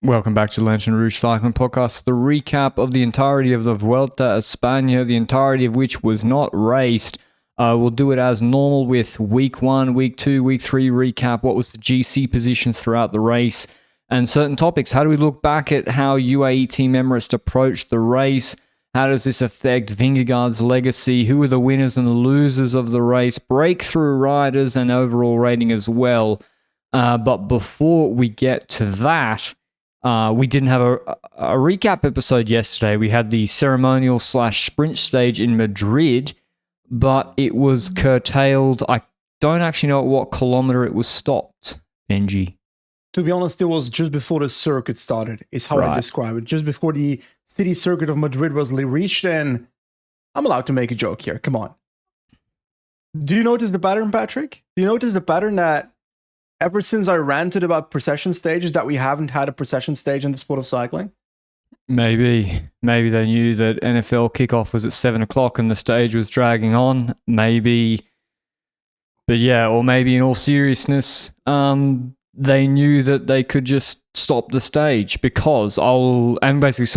Welcome back to Lanterne Rouge Cycling Podcast, the recap of the entirety of the Vuelta a España, the entirety of which was not raced. We'll do it as normal with week 1, week 2, week 3 recap, what was the GC positions throughout the race, and certain topics. How do we look back at how UAE Team Emirates approached the race? How does this affect Vingegaard's legacy? Who are the winners and the losers of the race? Breakthrough riders and overall rating as well. But before we get to that, we didn't have a recap episode yesterday. We had the ceremonial / sprint stage in Madrid, but it was curtailed. I don't actually know at what kilometer it was stopped, Benji. To be honest, it was just before the circuit started, is how I describe it. Just before the city circuit of Madrid was reached, and I'm allowed to make a joke here. Come on. Do you notice the pattern, Patrick? Do you notice the pattern that ever since I ranted about procession stages, that we haven't had a procession stage in the sport of cycling? Maybe they knew that NFL kickoff was at 7 o'clock and the stage was dragging on. Maybe, but yeah, or maybe in all seriousness, they knew that they could just stop the stage because so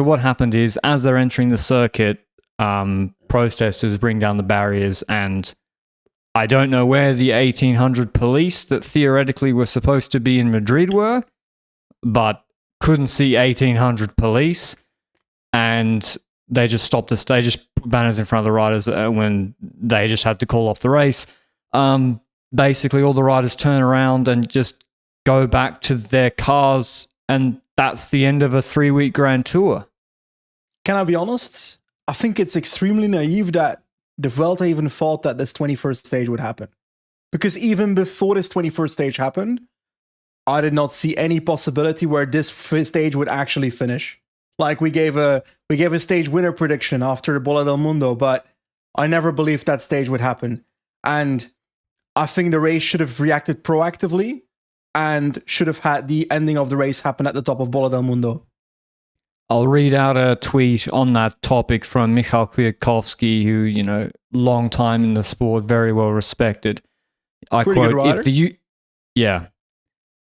what happened is, as they're entering the circuit, protesters bring down the barriers, and I don't know where the 1,800 police that theoretically were supposed to be in Madrid were, but couldn't see 1,800 police, and they just stopped the stage, just put banners in front of the riders when they just had to call off the race. Basically, all the riders turn around and just go back to their cars, and that's the end of a 3-week Grand Tour. Can I be honest? I think it's extremely naive that the Vuelta even thought that this 21st stage would happen. Because even before this 21st stage happened, I did not see any possibility where this stage would actually finish. Like we gave a stage winner prediction after the Bola del Mundo, but I never believed that stage would happen. And I think the race should have reacted proactively and should have had the ending of the race happen at the top of Bola del Mundo. I'll read out a tweet on that topic from Michal Kwiatkowski, who, long time in the sport, very well respected. I Pretty quote, good rider.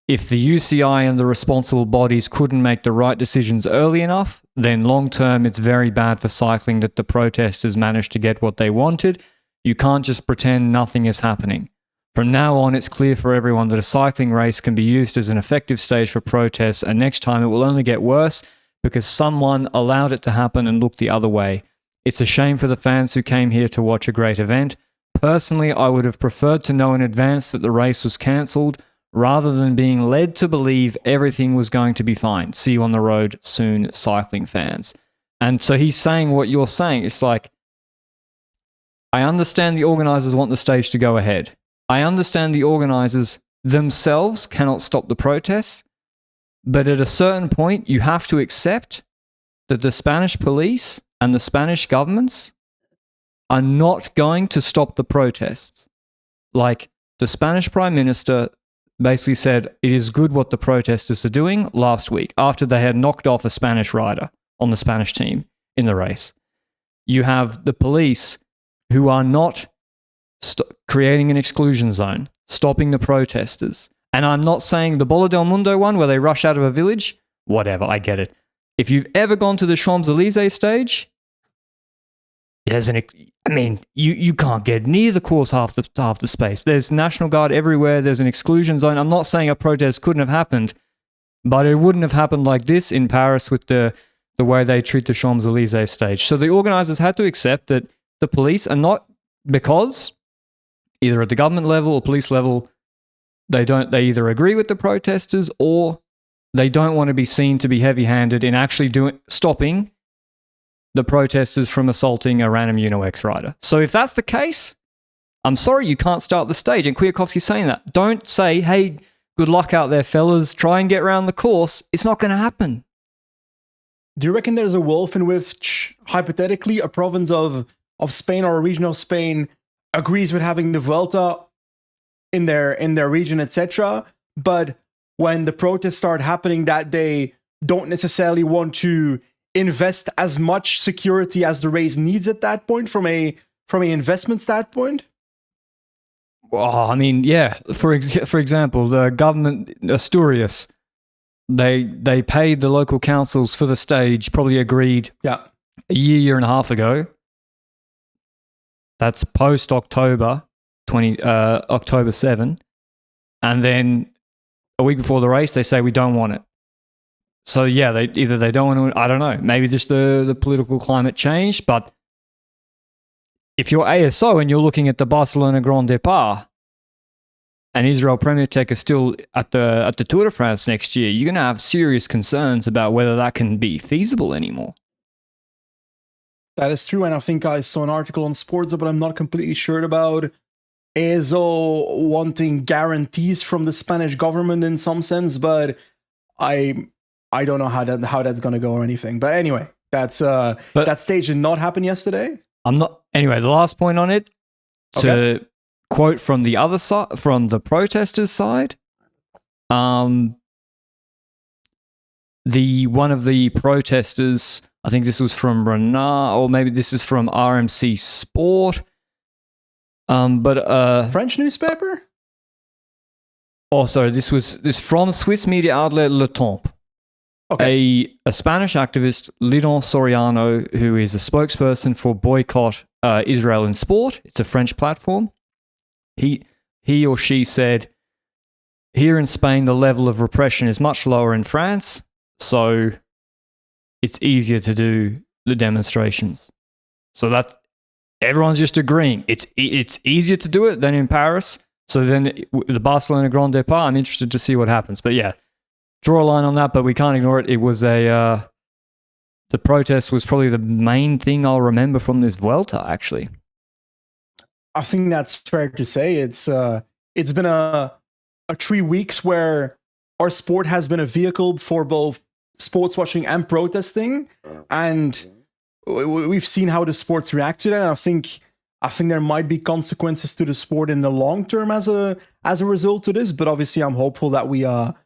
If the UCI and the responsible bodies couldn't make the right decisions early enough, then long term it's very bad for cycling that the protesters managed to get what they wanted. You can't just pretend nothing is happening. From now on, it's clear for everyone that a cycling race can be used as an effective stage for protests, and next time it will only get worse because someone allowed it to happen and looked the other way. It's a shame for the fans who came here to watch a great event. Personally, I would have preferred to know in advance that the race was cancelled rather than being led to believe everything was going to be fine. See you on the road soon, cycling fans. And so he's saying what you're saying. It's like, I understand the organisers want the stage to go ahead. I understand the organisers themselves cannot stop the protests, but at a certain point, you have to accept that the Spanish police and the Spanish governments are not going to stop the protests. Like, the Spanish Prime Minister basically said it is good what the protesters are doing last week after they had knocked off a Spanish rider on the Spanish team in the race. You have the police who are not creating an exclusion zone, stopping the protesters. And I'm not saying the Bola del Mundo one where they rush out of a village, whatever, I get it. If you've ever gone to the Champs-Élysées stage, you can't get near the course half the space. There's National Guard everywhere. There's an exclusion zone. I'm not saying a protest couldn't have happened, but it wouldn't have happened like this in Paris with the way they treat the Champs-Élysées stage. So the organizers had to accept that the police are not, because either at the government level or police level, they either agree with the protesters or they don't want to be seen to be heavy-handed in actually stopping the protesters from assaulting a random UNOX rider. So if that's the case, I'm sorry you can't start the stage. And Kwiatkowski's saying that. Don't say, hey, good luck out there, fellas. Try and get around the course. It's not going to happen. Do you reckon there's a wolf in which, hypothetically, a province of Spain or a region of Spain agrees with having the Vuelta in their region, etc., but when the protests start happening, that they don't necessarily want to invest as much security as the race needs at that point from a investment standpoint? Well, I mean, yeah. For example, the government, Asturias, they paid the local councils for the stage, probably agreed Yeah. a year and a half ago. That's post October October 7. And then a week before the race, they say we don't want it. So yeah, they don't want to. I don't know. Maybe just the political climate changed. But if you're ASO and you're looking at the Barcelona Grand Départ, and Israel Premier Tech is still at the Tour de France next year, you're going to have serious concerns about whether that can be feasible anymore. That is true, and I think I saw an article on Sports, but I'm not completely sure about ESO wanting guarantees from the Spanish government in some sense, but I don't know how that's going to go or anything. But anyway, that stage did not happen yesterday. Anyway, the last point on it, to quote from the other side, from the protesters' side, one of the protesters, I think this was from Renard, or maybe this is from RMC Sport, but French newspaper. Also, this from Swiss media outlet Le Temps. Okay. A Spanish activist, Lidon Soriano, who is a spokesperson for Boycott Israel in Sport. It's a French platform. He or she said, here in Spain, the level of repression is much lower in France, so it's easier to do the demonstrations. So that's everyone's just agreeing. It's easier to do it than in Paris. So then the Barcelona Grand Départ, I'm interested to see what happens. But yeah, draw a line on that, but we can't ignore it. It was the protest was probably the main thing I'll remember from this Vuelta, actually. I think that's fair to say. It's been a 3 weeks where our sport has been a vehicle for both sports watching and protesting, and we've seen how the sports react to that. And I think there might be consequences to the sport in the long term as a result of this. But obviously, I'm hopeful that we can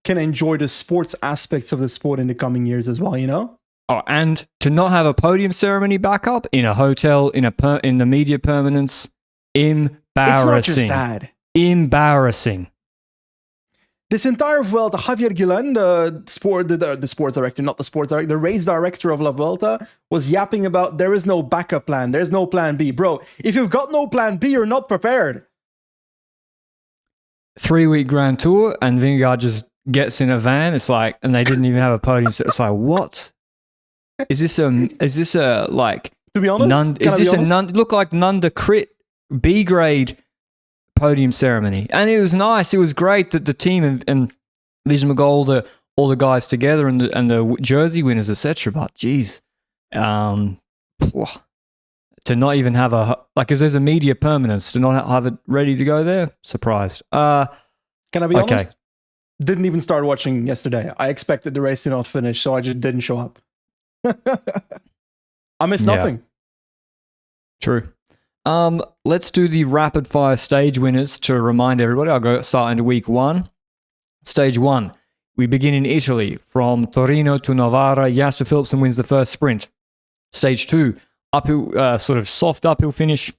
enjoy the sports aspects of the sport in the coming years as well. You know. Oh, and to not have a podium ceremony back up in a hotel in the media permanence, embarrassing. It's not just that. Embarrassing. This entire Vuelta, Javier Guillen, the sports director, not the sports director, the race director of La Vuelta, was yapping about there is no backup plan. There's no plan B. Bro, if you've got no plan B, you're not prepared. 3-week Grand Tour, and Vingegaard just gets in a van. It's like, and they didn't even have a podium. So it's like, what? Is this a like? To be honest, look like Nunda Crit B grade podium ceremony? And it was nice. It was great that the team and Vision McGold, all the guys together and the jersey winners, etc. But geez, to not even have because there's a media permanence, to not have it ready to go there. Surprised. Can I be honest? Didn't even start watching yesterday. I expected the race to not finish, so I just didn't show up. I missed nothing. True. Let's do the rapid fire stage winners to remind everybody. I'll go start into week 1. Stage 1. We begin in Italy. From Torino to Novara, Jasper Philipsen wins the first sprint. Stage 2. Uphill, sort of soft uphill finish.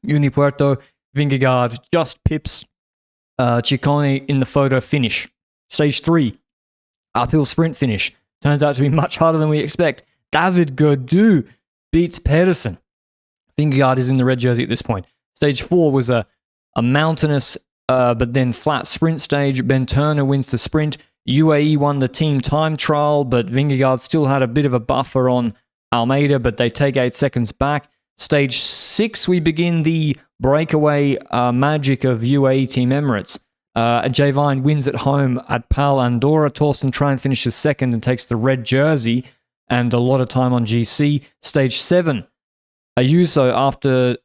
Unipuerto, Vingegaard just pips Ciccone in the photo finish. Stage 3. Uphill sprint finish. Turns out to be much harder than we expect. David Gaudu beats Pedersen. Vingegaard is in the red jersey at this point. Stage 4 was a mountainous but then flat sprint stage. Ben Turner wins the sprint. UAE won the team time trial, but Vingegaard still had a bit of a buffer on Almeida, but they take 8 seconds back. Stage 6, we begin the breakaway magic of UAE Team Emirates. Javine wins at home at Pal Andorra. Torsten Tran finishes second and takes the red jersey and a lot of time on GC. Stage 7, Ayuso, after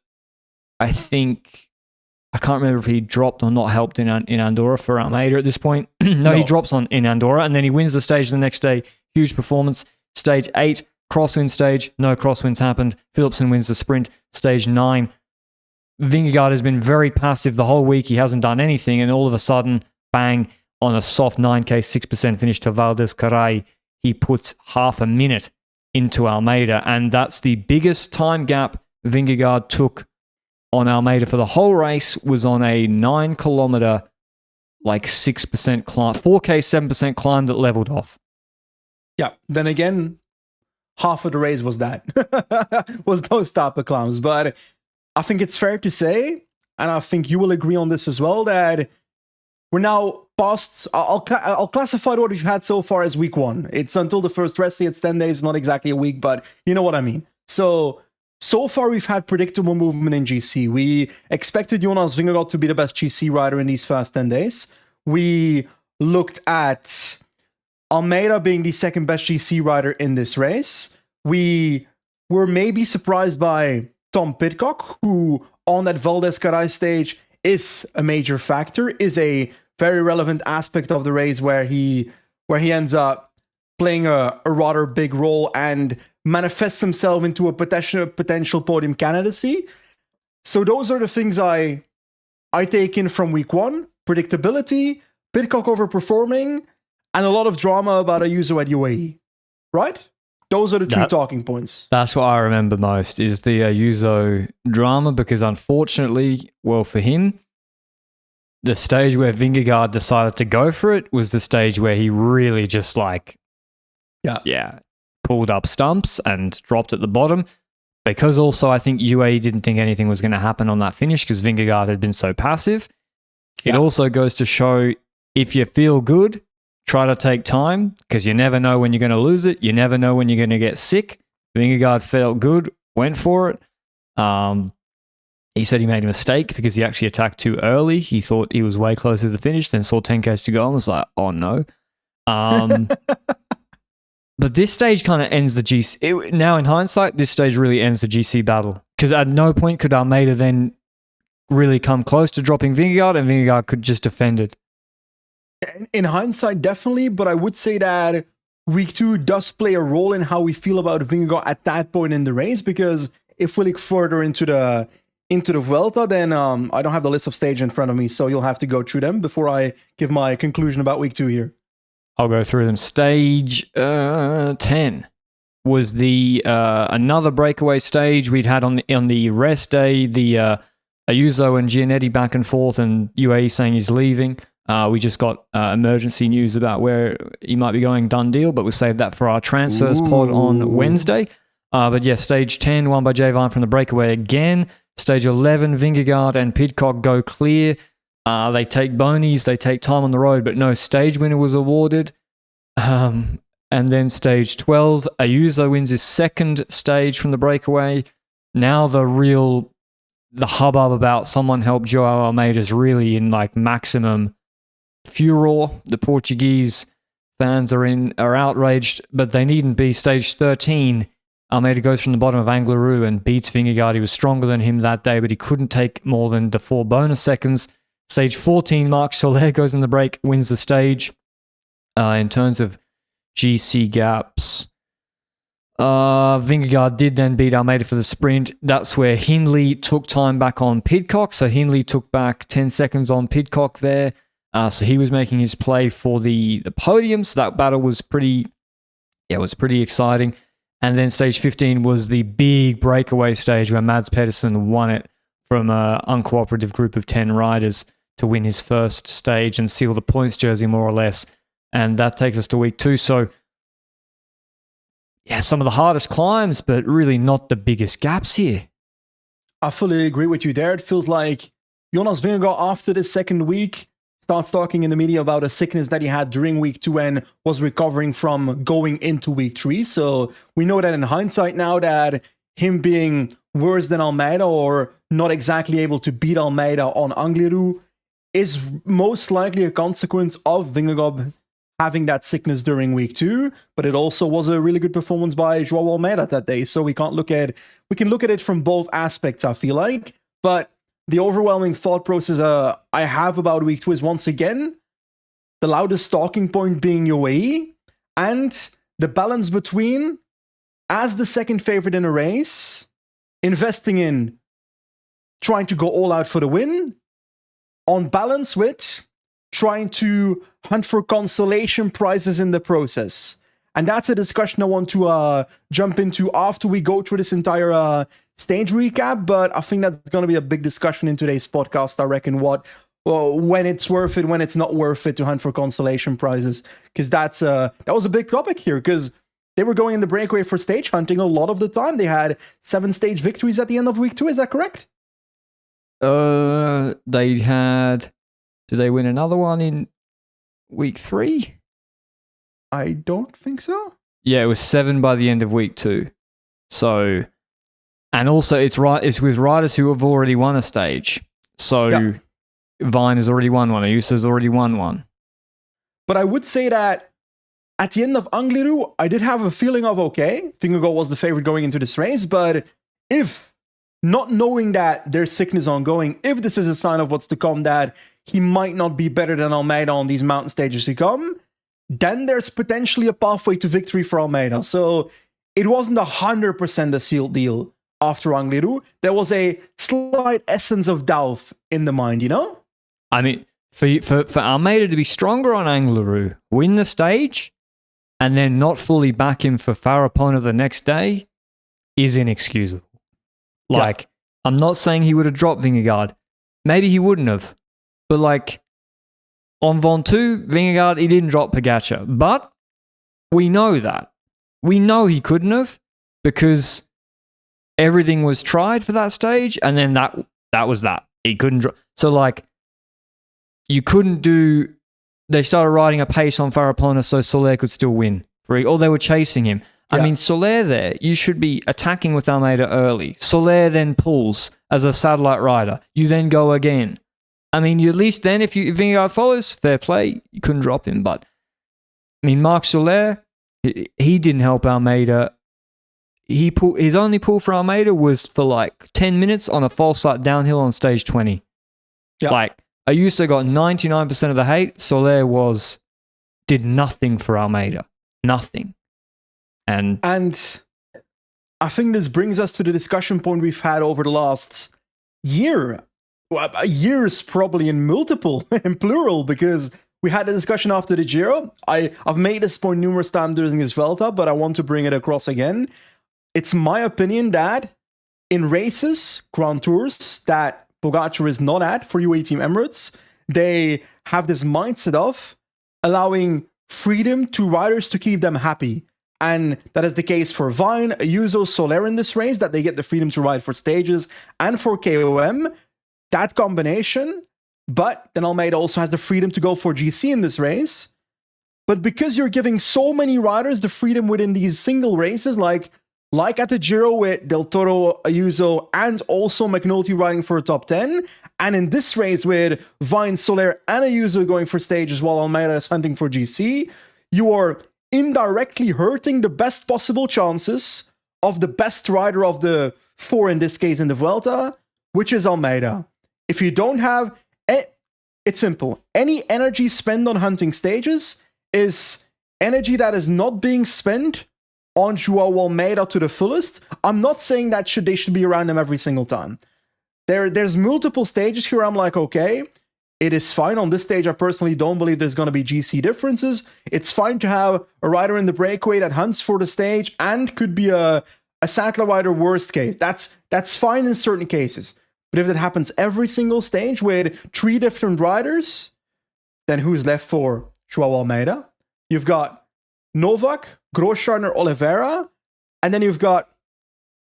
I can't remember if he dropped or not helped in Andorra for Almeida at this point. No, he drops in Andorra and then he wins the stage the next day. Huge performance. Stage 8, crosswind stage. No crosswinds happened. Philipsen wins the sprint. Stage 9, Vingegaard has been very passive the whole week. He hasn't done anything, and all of a sudden, bang, on a soft 9K 6% finish to Valdez Carai, he puts half a minute into Almeida, and that's the biggest time gap Vingegaard took on Almeida for the whole race. Was on a 9 kilometer like 6% climb, 4K, 7% climb that leveled off. Yeah. Then again, half of the race was that. Was those type of climbs. But I think it's fair to say, and I think you will agree on this as well, that we're now past. I'll classify what we've had so far as week 1. It's until the first rest day. It's 10 days, not exactly a week, but you know what I mean. So far we've had predictable movement in GC. We expected Jonas Vingegaard to be the best GC rider in these first 10 days. We looked at Almeida being the second best GC rider in this race. We were maybe surprised by Tom Pidcock, who on that Valdez-Carai stage is a major factor, is a very relevant aspect of the race where he ends up playing a rather big role and manifests himself into a potential podium candidacy. So those are the things I take in from week 1. Predictability, Pidcock overperforming, and a lot of drama about Ayuso at UAE. Right? Those are the 2 talking points. That's what I remember most, is the Ayuso drama, because unfortunately, well, for him, the stage where Vingegaard decided to go for it was the stage where he really just pulled up stumps and dropped at the bottom. Because also I think UAE didn't think anything was going to happen on that finish because Vingegaard had been so passive. Yeah. It also goes to show, if you feel good, try to take time, because you never know when you're going to lose it. You never know when you're going to get sick. Vingegaard felt good, went for it. He said he made a mistake because he actually attacked too early. He thought he was way closer to the finish, then saw 10Ks to go and was like, oh no. But this stage kind of ends the GC. Now in hindsight, this stage really ends the GC battle, because at no point could Almeida then really come close to dropping Vingegaard, and Vingegaard could just defend it. In hindsight, definitely, but I would say that week 2 does play a role in how we feel about Vingegaard at that point in the race, because if we look further into the Vuelta, then I don't have the list of stage in front of me, so you'll have to go through them before I give my conclusion about week 2 here. I'll go through them. Stage 10 was the another breakaway stage we'd had on the rest day. The Ayuso and Giannetti back and forth, and UAE saying he's leaving. We just got emergency news about where he might be going, done deal, but we'll save that for our transfers pod on Wednesday. But yeah, stage 10 won by Javon from the breakaway again. Stage 11, Vingegaard and Pidcock go clear. They take bonies, they take time on the road, but no stage winner was awarded. And then stage 12, Ayuso wins his second stage from the breakaway. Now the hubbub about someone helped Joao Almeida is really in like maximum furor. The Portuguese fans are outraged, but they needn't be. Stage 13, Almeida goes from the bottom of Angleroo and beats Vingegaard. He was stronger than him that day, but he couldn't take more than the 4 bonus seconds. Stage 14, Marc Soler goes in the break, wins the stage. In terms of GC gaps, Vingegaard did then beat Almeida for the sprint. That's where Hindley took time back on Pidcock. So Hindley took back 10 seconds on Pidcock there. So he was making his play for the podium. So that battle was pretty exciting. And then stage 15 was the big breakaway stage where Mads Pedersen won it from an uncooperative group of 10 riders to win his first stage and seal the points jersey, more or less. And that takes us to week 2. So, yeah, some of the hardest climbs, but really not the biggest gaps here. I fully agree with you there. It feels like Jonas Vingegaard, after the second week, starts talking in the media about a sickness that he had during week 2 and was recovering from going into week 3. So we know that in hindsight now that him being worse than Almeida or not exactly able to beat Almeida on Angleroo is most likely a consequence of Vingegaard having that sickness during week 2, but it also was a really good performance by Joao Almeida that day. So we can look at it from both aspects, I feel like. But the overwhelming thought process I have about week 2 is, once again, the loudest talking point being UAE and the balance between, as the second favorite in a race, investing in trying to go all out for the win, on balance with trying to hunt for consolation prizes in the process. And that's a discussion I want to jump into after we go through this entire stage recap. But I think that's going to be a big discussion in today's podcast. I reckon what well, when it's worth it, when it's not worth it to hunt for consolation prizes, because that was a big topic here. Because they were going in the breakaway for stage hunting a lot of the time. They had 7 stage victories at the end of week 2. Is that correct? They had. Did they win another one in week 3? I don't think so. Yeah, it was 7 by the end of week 2. So, and also it's with riders who have already won a stage. So, yeah. Vine has already won one. Ayuso's already won one. But I would say that at the end of Angliru, I did have a feeling of, okay, Vingegaard was the favorite going into this race, but if, not knowing that there's sickness ongoing, if this is a sign of what's to come, that he might not be better than Almeida on these mountain stages to come, then there's potentially a pathway to victory for Almeida. So it wasn't 100% a sealed deal after Angliru. There was a slight essence of doubt in the mind, you know? I mean, for Almeida to be stronger on Angliru, win the stage, and then not fully back him for Farapona the next day is inexcusable. Like, I'm not saying he would have dropped Vingegaard. Maybe he wouldn't have. But like, on Ventoux, Vingegaard, he didn't drop Pogačar. But we know that. We know he couldn't have, because everything was tried for that stage, and then that was that. He couldn't drop. So like, you couldn't do... They started riding a pace on Farapona so Soler could still win. Or they were chasing him. Yeah. I mean, Soler there, you should be attacking with Almeida early. Soler then pulls as a satellite rider. You then go again. I mean, you at least then, if Vingegaard follows, fair play, you couldn't drop him. But, I mean, Marc Soler, he didn't help Almeida. His only pull for Almeida was for like 10 minutes on a false start downhill on stage 20. Yeah. Like, Ayuso got 99% of the hate. Soler did nothing for Almeida. Nothing. And I think this brings us to the discussion point we've had over the last year. Well, years probably in plural, because we had a discussion after the Giro. I've made this point numerous times during this Vuelta, but I want to bring it across again. It's my opinion that in races, Grand Tours, that Pogačar is not at for UAE Team Emirates, they have this mindset of allowing freedom to riders to keep them happy. And that is the case for Vine, Ayuso, Soler in this race, that they get the freedom to ride for stages, and for KOM, that combination. But then Almeida also has the freedom to go for GC in this race. But because you're giving so many riders the freedom within these single races, like at the Giro with Del Toro, Ayuso, and also McNulty riding for a top 10, and in this race with Vine, Soler, and Ayuso going for stages while Almeida is hunting for GC, you are indirectly hurting the best possible chances of the best rider of the 4, in this case in the Vuelta, which is Almeida. If you don't have... It's simple. Any energy spent on hunting stages is energy that is not being spent on Joao Almeida to the fullest. I'm not saying that they should be around him every single time. There's multiple stages here. I'm like, okay, it is fine. On this stage, I personally don't believe there's going to be GC differences. It's fine to have a rider in the breakaway that hunts for the stage and could be a satellite rider worst case. That's fine in certain cases. But if that happens every single stage with 3 different riders, then who's left for Joao Almeida? You've got Novak, Grosjean, Oliveira, and then you've got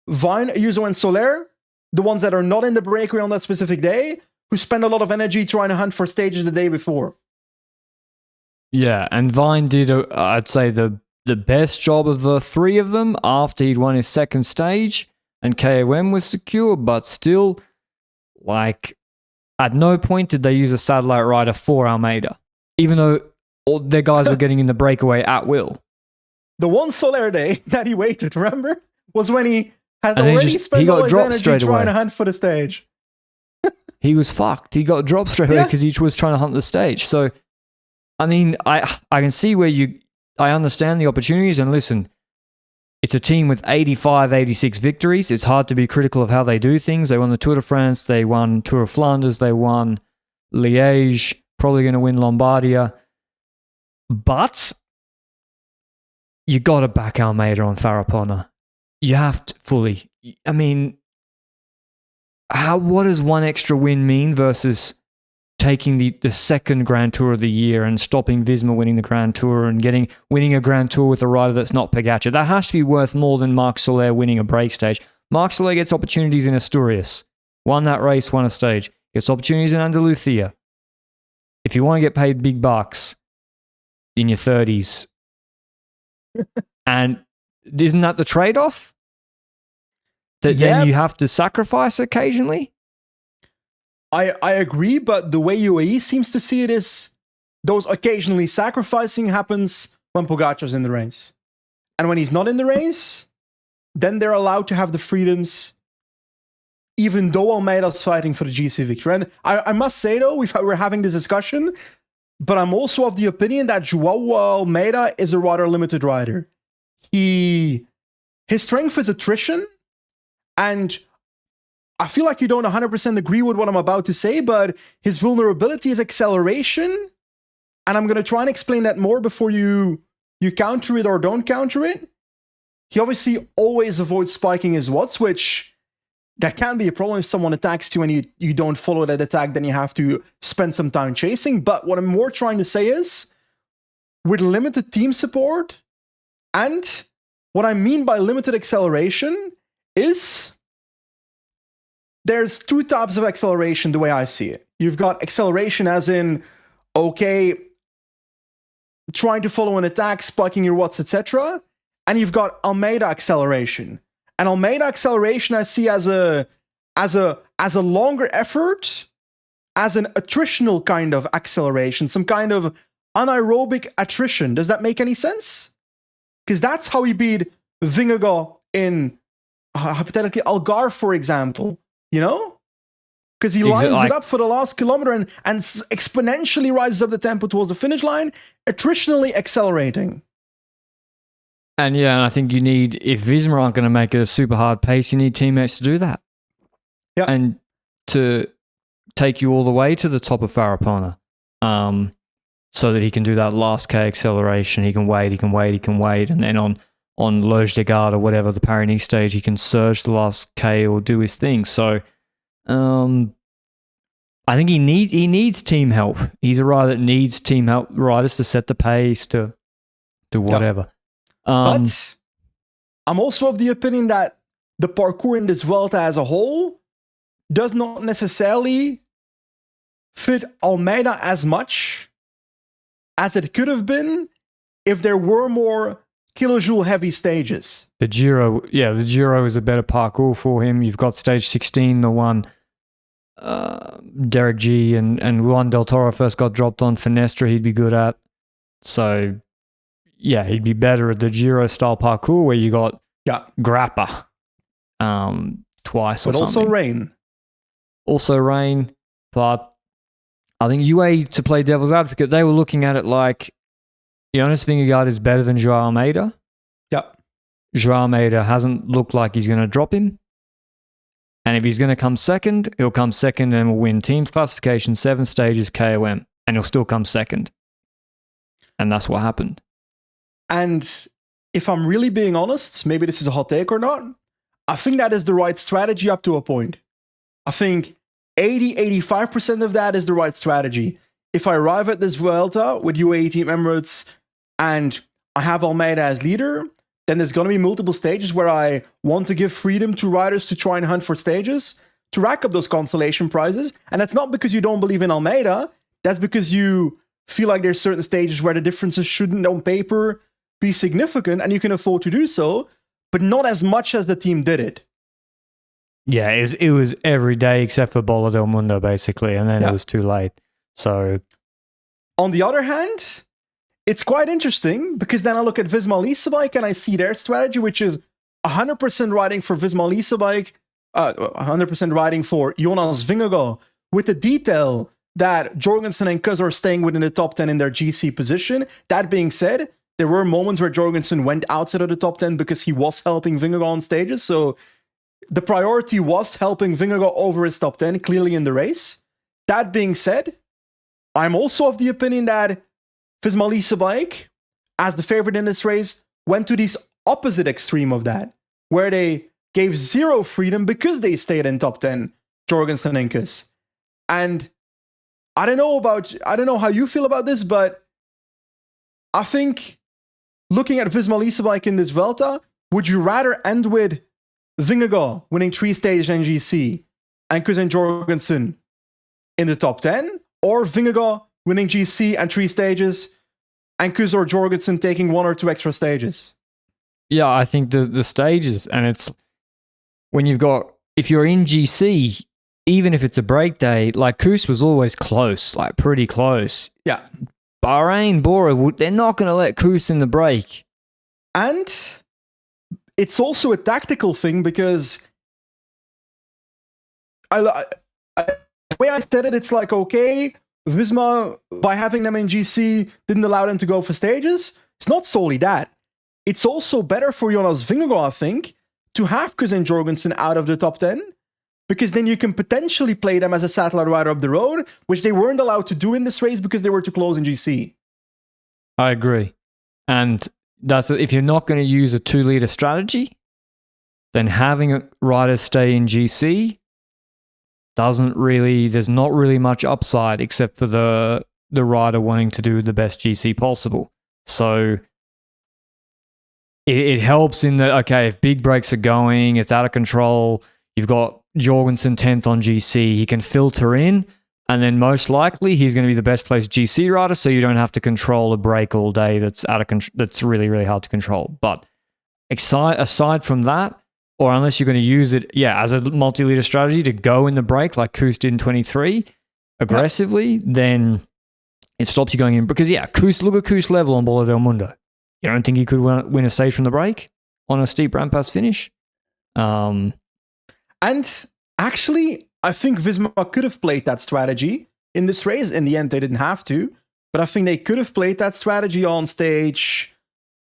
Vine, Ayuso, and Soler, the ones that are not in the breakaway on that specific day, who spend a lot of energy trying to hunt for stages the day before. Yeah, and Vine did, I'd say, the best job of the 3 of them after he'd won his second stage, and KOM was secure, but still, like, at no point did they use a satellite rider for Almeida, even though all their guys were getting in the breakaway at will. The one Soler day that he waited, remember? Was when he had already spent all his energy trying to hunt for the stage. He was fucked. He got dropped straight away because he was trying to hunt the stage. So, I mean, I can see where I understand the opportunities, and listen, it's a team with 85, 86 victories. It's hard to be critical of how they do things. They won the Tour de France, they won Tour of Flanders, they won Liège, probably going to win Lombardia. But you got to back Almeida on Farapona. You have to fully. I mean, what does one extra win mean versus taking the second Grand Tour of the year and stopping Visma winning the Grand Tour and winning a Grand Tour with a rider that's not Pogacar. That has to be worth more than Marc Soler winning a break stage. Marc Soler gets opportunities in Asturias. Won that race, won a stage. Gets opportunities in Andalusia. If you want to get paid big bucks in your 30s, and isn't that the trade-off? That then you have to sacrifice occasionally? I agree, but the way UAE seems to see it is those occasionally sacrificing happens when Pogacar's in the race. And when he's not in the race, then they're allowed to have the freedoms, even though Almeida's fighting for the GC victory. And I must say, though, we're having this discussion, but I'm also of the opinion that Joao Almeida is a rather limited rider. His strength is attrition, and I feel like you don't 100% agree with what I'm about to say, but his vulnerability is acceleration. And I'm going to try and explain that more before you counter it or don't counter it. He obviously always avoids spiking his watts, which that can be a problem if someone attacks you and you don't follow that attack, then you have to spend some time chasing. But what I'm more trying to say is, with limited team support, and what I mean by limited acceleration is there's two types of acceleration the way I see it. You've got acceleration as in, okay, trying to follow an attack, spiking your watts, etc. And you've got Almeida acceleration. And Almeida acceleration I see as a longer effort, as an attritional kind of acceleration, some kind of anaerobic attrition. Does that make any sense? Because that's how he beat Vingegaard in, hypothetically, Algarve, for example. You know? Because he lines it up for the last kilometer and exponentially rises up the tempo towards the finish line, attritionally accelerating. And I think you need, if Visma aren't going to make a super hard pace, you need teammates to do that. Yeah. And to take you all the way to the top of Farapona, so that he can do that last K acceleration. He can wait. And then on Loge de Garde or whatever, the Paris-Nice stage, he can surge the last K or do his thing. So I think he needs team help. He's a rider that needs team help, riders to set the pace, to do whatever. Yep. But I'm also of the opinion that the parkour in this Vuelta as a whole does not necessarily fit Almeida as much as it could have been if there were more kilojoule heavy stages. The Giro is a better parkour for him. You've got stage 16, the one Derek G and Juan Del Toro first got dropped on Finestra, he'd be good at. So he'd be better at the Giro style parkour where you got Grappa twice or but something. Also rain. But I think UAE, to play devil's advocate, they were looking at it like Jonas Vingegaard is better than Joao Almeida. Yep. Joao Almeida hasn't looked like he's going to drop him. And if he's going to come second, he'll come second and will win team's classification, 7 stages KOM, and he'll still come second. And that's what happened. And if I'm really being honest, maybe this is a hot take or not, I think that is the right strategy up to a point. I think 80-85% of that is the right strategy. If I arrive at this Vuelta with UAE Team Emirates and I have Almeida as leader, then there's going to be multiple stages where I want to give freedom to riders to try and hunt for stages to rack up those consolation prizes. And that's not because you don't believe in Almeida. That's because you feel like there's certain stages where the differences shouldn't on paper be significant and you can afford to do so, but not as much as the team did it. Yeah, it was every day except for Bola del Mundo, basically, and then it was too late. So, on the other hand, it's quite interesting because then I look at Visma Lease Bike and I see their strategy, which is 100% riding for Visma Lease Bike, 100% riding for Jonas Vingegaard, with the detail that Jorgensen and Kuz are staying within the top 10 in their GC position. That being said, there were moments where Jorgensen went outside of the top 10 because he was helping Vingegaard on stages. So the priority was helping Vingegaard over his top 10, clearly in the race. That being said, I'm also of the opinion that Visma Lease Bike, as the favorite in this race, went to the opposite extreme of that, where they gave zero freedom because they stayed in top 10, Jorgensen and Kuz. And I don't know how you feel about this, but I think looking at Visma Leasebike in this Vuelta, would you rather end with Vingegaard winning 3 stages NGC and Cousin Jorgensen in the top 10, or Vingegaard winning GC and 3 stages and Cousin or Jorgensen taking 1 or 2 extra stages? Yeah, I think the stages, and it's when if you're in GC, even if it's a break day, like Koos was always close, like pretty close. Yeah. Bahrain, Broe, they're not going to let Koos in the break. And it's also a tactical thing because the way I said it, it's like, okay, Visma, by having them in GC, didn't allow them to go for stages. It's not solely that. It's also better for Jonas Vingegaard, I think, to have Cousin Jorgensen out of the top 10, because then you can potentially play them as a satellite rider up the road, which they weren't allowed to do in this race because they were too close in GC. I agree. And if you're not going to use a 2-liter strategy, then having riders stay in GC there's not really much upside except for the rider wanting to do the best GC possible. So it helps in that, okay, if big breaks are going, it's out of control, you've got Jorgensen 10th on GC, he can filter in, and then most likely he's going to be the best placed GC rider, so you don't have to control a break all day that's that's really, really hard to control. But aside from that, or unless you're going to use it, as a multi-liter strategy to go in the break like Koos did in 23 aggressively, then it stops you going in. Because, look at Koos level on Bola del Mundo. You don't think he could win a stage from the break on a steep ramp pass finish? And actually, I think Visma could have played that strategy in this race. In the end, they didn't have to. But I think they could have played that strategy on stage...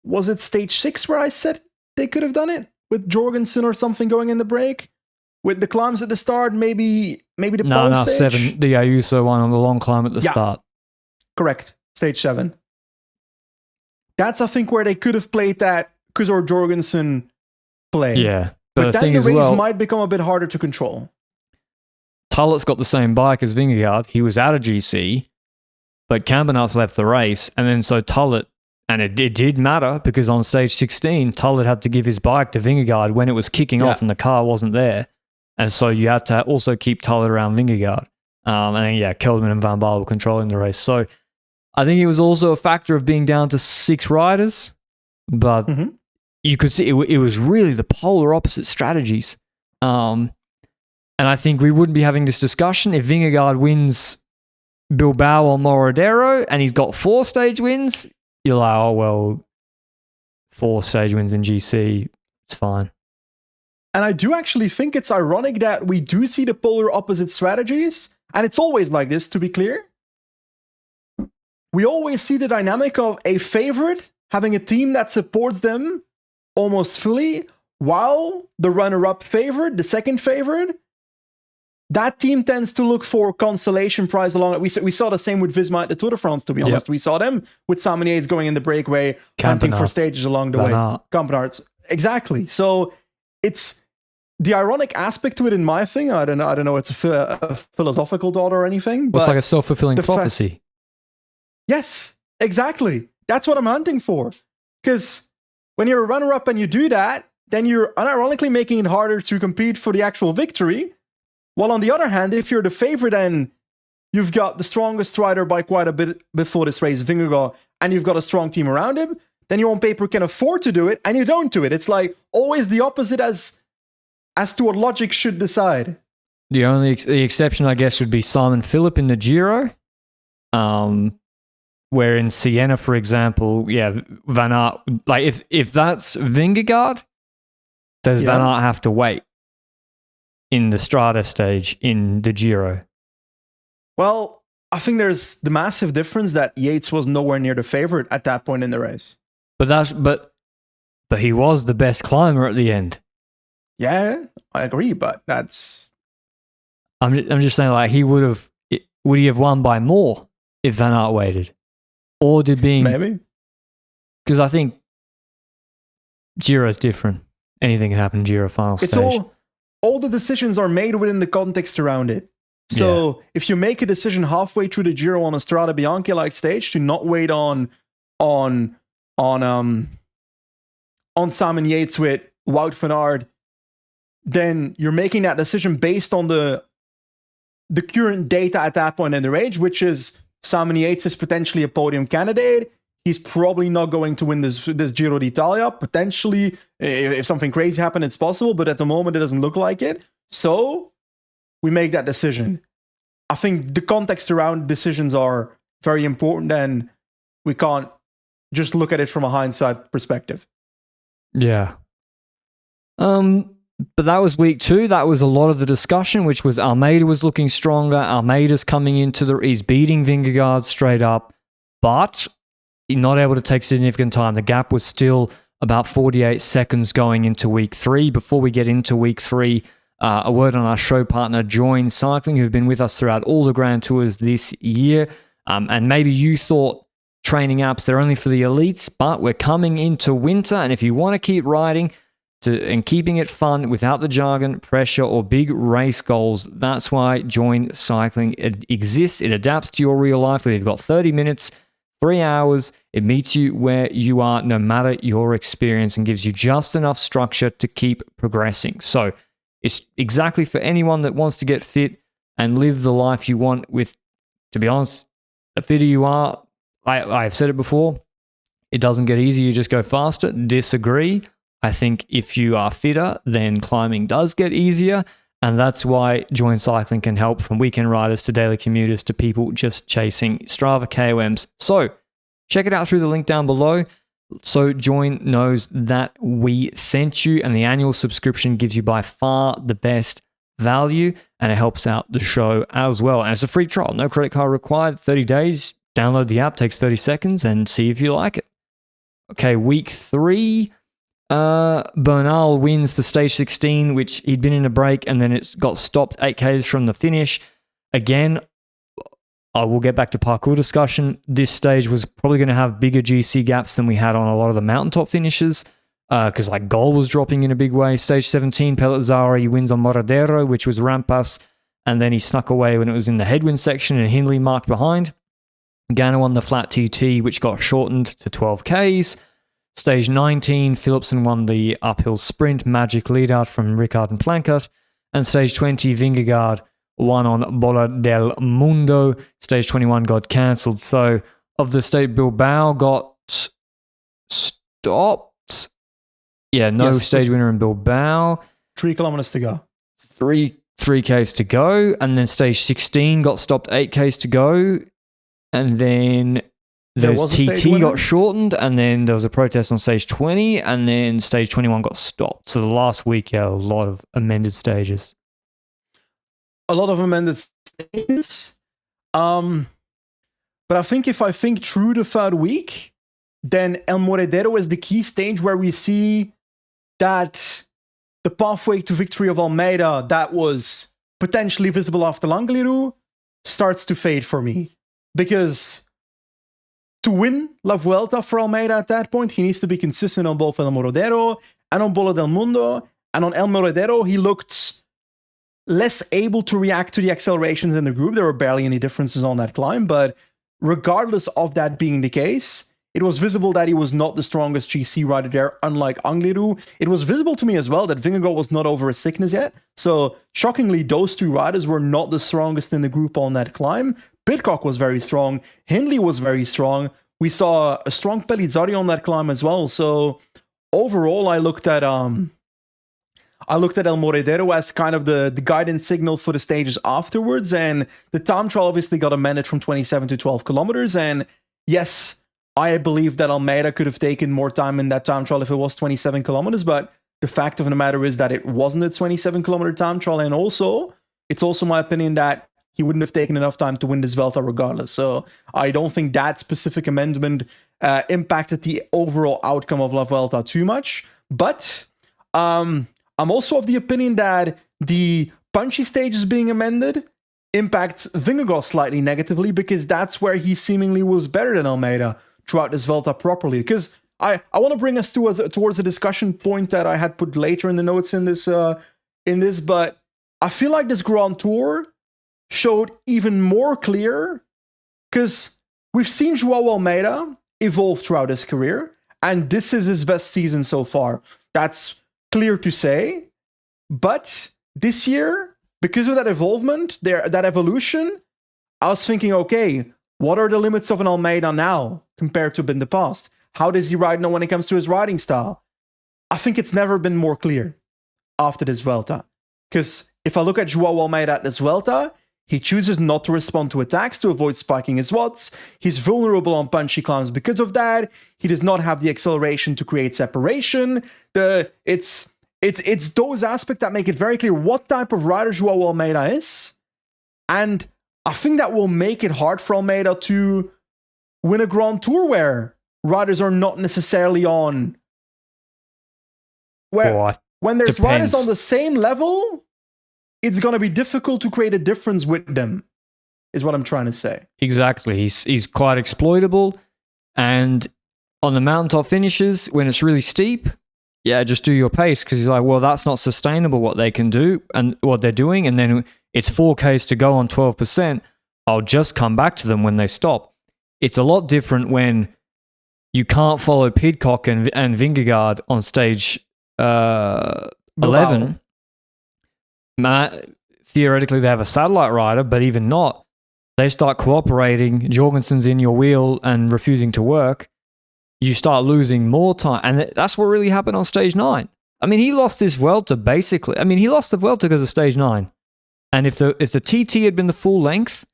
Was it stage 6 where I said they could have done it? With Jorgensen or something going in the break? With the climbs at the start, maybe the pole stage? 7. The Ayuso one on the long climb at the start. Correct. Stage 7. That's, I think, where they could have played that Kuzor Jorgensen play. Yeah. But then the race might become a bit harder to control. Tullet's got the same bike as Vingegaard. He was out of GC, but Campenart's left the race. And then so Tullet, and it did matter because on stage 16, Tullet had to give his bike to Vingegaard when it was kicking off and the car wasn't there. And so you had to also keep Tullet around Vingegaard. And then, Kelderman and Van Baarle were controlling the race. So I think it was also a factor of being down to 6 riders, but you could see it was really the polar opposite strategies. And I think we wouldn't be having this discussion if Vingegaard wins Bilbao or Morodero and he's got 4 stage wins. You're like, oh, well, 4 stage wins in GC, it's fine. And I do actually think it's ironic that we do see the polar opposite strategies. And it's always like this, to be clear. We always see the dynamic of a favorite having a team that supports them almost fully, while the runner-up favorite, the second favorite, that team tends to look for consolation prize along it. We saw the same with Visma at the Tour de France, to be honest. We saw them with Simon Yates going in the breakaway, hunting for stages along the way. Campenarts. Exactly. So it's the ironic aspect to it in my thing. I don't know it's a philosophical thought or anything. But it's like a self-fulfilling prophecy. Yes, exactly. That's what I'm hunting for. Because when you're a runner-up and you do that, then you're unironically making it harder to compete for the actual victory. While on the other hand, if you're the favorite and you've got the strongest rider by quite a bit before this race, Vingegaard, and you've got a strong team around him, then you on paper can afford to do it, and you don't do it. It's like always the opposite as to what logic should decide. The only the exception, I guess, would be Simon Philip in the Giro. Where in Siena, for example, Van Aert, like if that's Vingegaard, does Van Aert have to wait in the Strada stage in the Giro? Well, I think there's the massive difference that Yates was nowhere near the favorite at that point in the race. But he was the best climber at the end. Yeah, I agree, but that's... I'm just saying, like, would he have won by more if Van Aert waited? Or did being... Maybe. Because I think Giro's different. Anything can happen in Giro final stage. All the decisions are made within the context around it. So if you make a decision halfway through the Giro on a Strade Bianche like stage to not wait on Simon Yates with Wout van Aert, then you're making that decision based on the current data at that point in the race, which is Simon Yates is potentially a podium candidate. He's probably not going to win this Giro d'Italia. Potentially, if something crazy happened, it's possible, but at the moment, it doesn't look like it. So we make that decision. I think the context around decisions are very important, and we can't just look at it from a hindsight perspective. Yeah. But that was week 2. That was a lot of the discussion, which was Almeida was looking stronger. Almeida's coming into he's beating Vingegaard straight up, but he's not able to take significant time. The gap was still about 48 seconds going into week 3. Before we get into week 3, a word on our show partner, Join Cycling, who've been with us throughout all the Grand Tours this year. And maybe you thought training apps, they're only for the elites, but we're coming into winter, and if you want to keep riding and keeping it fun without the jargon, pressure, or big race goals, that's why Join Cycling exists. It adapts to your real life, where you've got 30 minutes, 3 hours. It meets you where you are, no matter your experience, and gives you just enough structure to keep progressing. So it's exactly for anyone that wants to get fit and live the life you want with, to be honest, the fitter you are, I've said it before, it doesn't get easier, you just go faster. Disagree. I think if you are fitter, then climbing does get easier. And that's why Join Cycling can help, from weekend riders to daily commuters to people just chasing Strava KOMs. So check it out through the link down below. So Join knows that we sent you, and the annual subscription gives you by far the best value, and it helps out the show as well. And it's a free trial, no credit card required, 30 days. Download the app, takes 30 seconds, and see if you like it. Okay, week 3, Bernal wins the stage 16, which he'd been in a break, and then it got stopped 8Ks from the finish. Again, I will get back to parkour discussion. This stage was probably going to have bigger GC gaps than we had on a lot of the mountaintop finishes, because like Gol was dropping in a big way. Stage 17, Pellizzari, he wins on Moradero, which was Rampas, and then he snuck away when it was in the headwind section, and Hindley marked behind. Ganna won the flat TT, which got shortened to 12Ks. Stage 19, Philipsen won the uphill sprint, magic lead out from Ricard and Plankert. And stage 20, Vingegaard won on Bola del Mundo. Stage 21 got cancelled. So, of the state, Bilbao got stopped. Yeah, no stage winner in Bilbao. 3 kilometers to go. 3Ks to go. And then stage 16 got stopped 8Ks to go. And then there's TT got shortened, and then there was a protest on stage 20, and then stage 21 got stopped. So the last week, a lot of amended stages. A lot of amended stages. But I think if I think through the third week, then El Moredero is the key stage where we see that the pathway to victory of Almeida that was potentially visible after Langliru starts to fade for me. Because to win La Vuelta for Almeida at that point, he needs to be consistent on both El Morodero and on Bola del Mundo. And on El Morodero, he looked less able to react to the accelerations in the group. There were barely any differences on that climb. But regardless of that being the case, it was visible that he was not the strongest GC rider there, unlike Angliru. It was visible to me as well that Vingegaard was not over his sickness yet. So shockingly, those 2 riders were not the strongest in the group on that climb. Pidcock was very strong. Hindley was very strong. We saw a strong Pellizzari on that climb as well. So overall, I looked at El Moredero as kind of the guidance signal for the stages afterwards. And the time trial obviously got amended from 27 to 12 kilometers. And yes, I believe that Almeida could have taken more time in that time trial if it was 27 kilometers. But the fact of the matter is that it wasn't a 27-kilometer time trial. And also, it's also my opinion that he wouldn't have taken enough time to win this Vuelta regardless. So I don't think that specific amendment impacted the overall outcome of La Vuelta too much. But I'm also of the opinion that the punchy stages being amended impacts Vingegaard slightly negatively, because that's where he seemingly was better than Almeida throughout this Vuelta properly. Because I want to bring us towards a discussion point that I had put later in the notes in this, but I feel like this Grand Tour showed even more clear, because we've seen Joao Almeida evolve throughout his career, and this is his best season so far. That's clear to say. But this year, because of that evolvement, that evolution, I was thinking, okay, what are the limits of an Almeida now compared to in the past? How does he ride now when it comes to his riding style? I think it's never been more clear after this Vuelta. Because if I look at Joao Almeida at this Vuelta, he chooses not to respond to attacks to avoid spiking his watts. He's vulnerable on punchy climbs because of that. He does not have the acceleration to create separation. It's those aspects that make it very clear what type of rider Joao Almeida is. And I think that will make it hard for Almeida to win a Grand Tour where riders are not necessarily on. When there's riders on the same level, it's going to be difficult to create a difference with them, is what I'm trying to say. Exactly. He's quite exploitable. And on the mountaintop finishes, when it's really steep, yeah, just do your pace, because he's like, well, that's not sustainable what they can do and what they're doing. And then it's 4Ks to go on 12%. I'll just come back to them when they stop. It's a lot different when you can't follow Pidcock and Vingegaard on stage 11. Theoretically, they have a satellite rider, but even not. They start cooperating. Jorgensen's in your wheel and refusing to work. You start losing more time. And that's what really happened on stage 9. I mean, he lost this Vuelta basically. I mean, he lost the Vuelta because of stage 9. And if the TT had been the full length,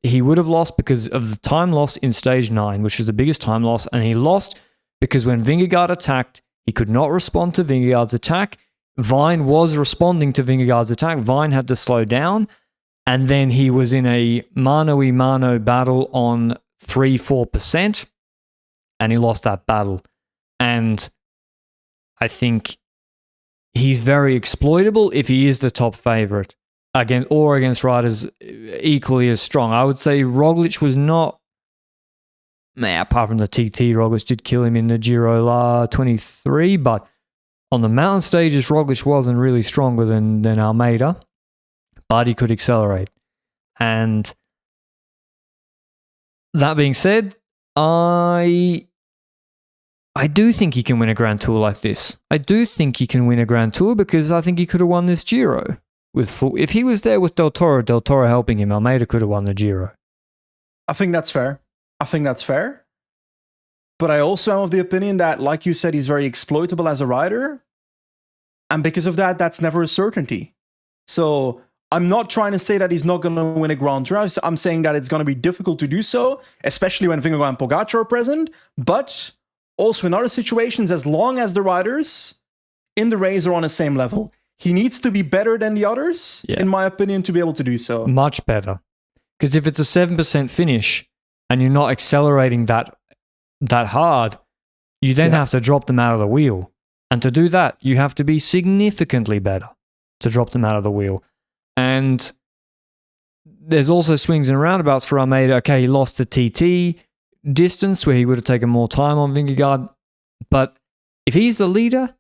he would have lost because of the time loss in stage 9, which was the biggest time loss. And he lost because when Vingegaard attacked, he could not respond to Vingegaard's attack. Vine was responding to Vingegaard's attack. Vine had to slow down. And then he was in a mano-a-mano battle on 3-4%. And he lost that battle. And I think he's very exploitable if he is the top favorite against riders equally as strong. I would say Roglic was not, apart from the TT, Roglic did kill him in the Giro La 23, but on the mountain stages, Roglic wasn't really stronger than Almeida, but he could accelerate. And that being said, I do think he can win a Grand Tour like this. I do think he can win a Grand Tour because I think he could have won this Giro. If he was there with Del Toro helping him, Almeida could have won the Giro. I think that's fair. But I also am of the opinion that, like you said, he's very exploitable as a rider. And because of that, that's never a certainty. So I'm not trying to say that he's not going to win a Grand Tour. I'm saying that it's going to be difficult to do so, especially when Vingegaard and Pogacar are present. But also in other situations, as long as the riders in the race are on the same level. He needs to be better than the others, in my opinion, to be able to do so. Much better. Because if it's a 7% finish and you're not accelerating that hard, you then have to drop them out of the wheel. And to do that, you have to be significantly better to drop them out of the wheel. And there's also swings and roundabouts for Almeida. Okay, he lost the TT distance where he would have taken more time on Vingegaard. But if he's the leader,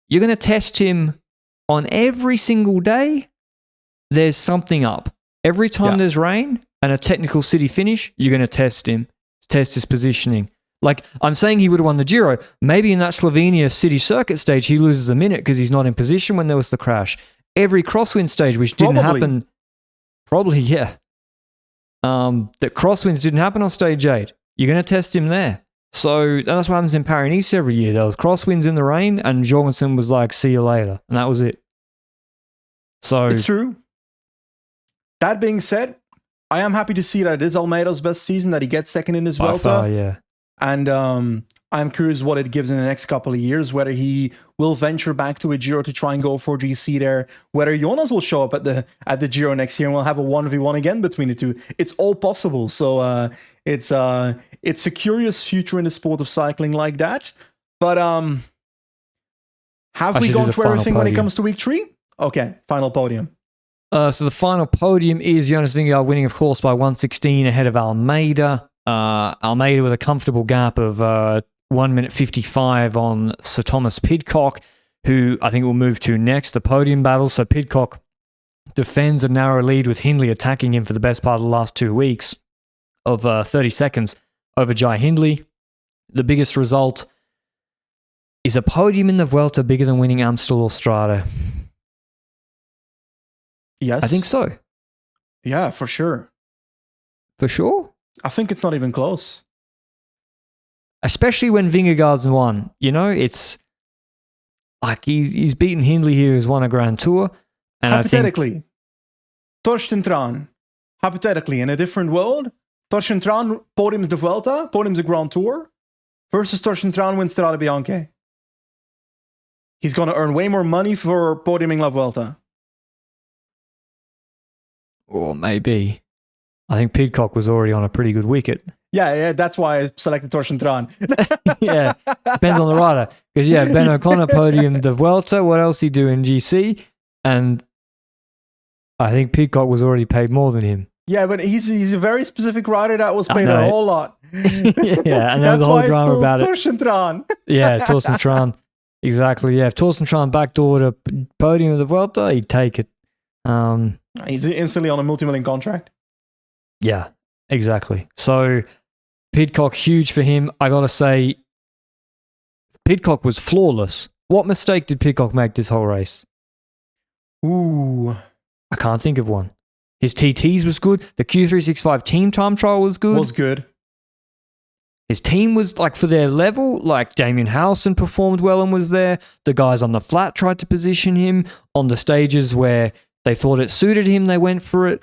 you're going to test him on every single day. There's something up. Every time there's rain and a technical city finish, you're going to test him, test his positioning. Like, I'm saying he would have won the Giro. Maybe in that Slovenia city circuit stage, he loses a minute because he's not in position when there was the crash. Every crosswind stage, which didn't happen. Probably, yeah. The crosswinds didn't happen on stage 8. You're going to test him there. So that's what happens in Paris-Nice every year. There was crosswinds in the rain, and Jorgensen was like, see you later. And that was it. So it's true. That being said, I am happy to see that it is Almeida's best season, that he gets second in this Vuelta. Far, yeah. And I'm curious what it gives in the next couple of years, whether he will venture back to a Giro to try and go for GC there, whether Jonas will show up at the Giro next year and we'll have a 1v1 again between the two. It's all possible. So it's a curious future in the sport of cycling like that. But have we gone through everything when it comes to week 3? Okay, final podium. So the final podium is Jonas Vingegaard winning, of course, by 1:16 ahead of Almeida. Almeida with a comfortable gap of 1 minute 55 on Sir Thomas Pidcock, who I think will move to next, the podium battle. So Pidcock defends a narrow lead with Hindley attacking him for the best part of the last 2 weeks of 30 seconds over Jai Hindley. The biggest result is a podium in the Vuelta bigger than winning Amstel or Strade. Yes. I think so. Yeah, for sure. For sure? I think it's not even close. Especially when Vingegaard's won. You know, it's like he's beaten Hindley here, who's won a Grand Tour. And hypothetically, Torsten Tran, hypothetically, in a different world, Torsten Tran podiums the Vuelta, podiums the Grand Tour, versus Torsten Tran wins Strade Bianche. He's going to earn way more money for podiuming La Vuelta. Or maybe. I think Pidcock was already on a pretty good wicket. Yeah, that's why I selected Torsten Tran. Yeah, depends on the rider. Because, yeah, Ben O'Connor podiumed the Vuelta. What else he do in GC? And I think Pidcock was already paid more than him. Yeah, but he's a very specific rider that was paid a whole lot. Yeah, and there was a whole drama about it. Torsten Tran. Yeah, Torsten Tran. Exactly, yeah. If Torsten Tran backdoored a podium of the Vuelta, he'd take it. He's instantly on a multi-million contract. Yeah, exactly. So, Pidcock, huge for him. I got to say, Pidcock was flawless. What mistake did Pidcock make this whole race? Ooh. I can't think of one. His TTs was good. The Q365 team time trial was good. Was good. His team was, like, for their level, like, Damien Howson performed well and was there. The guys on the flat tried to position him. On the stages where they thought it suited him, they went for it.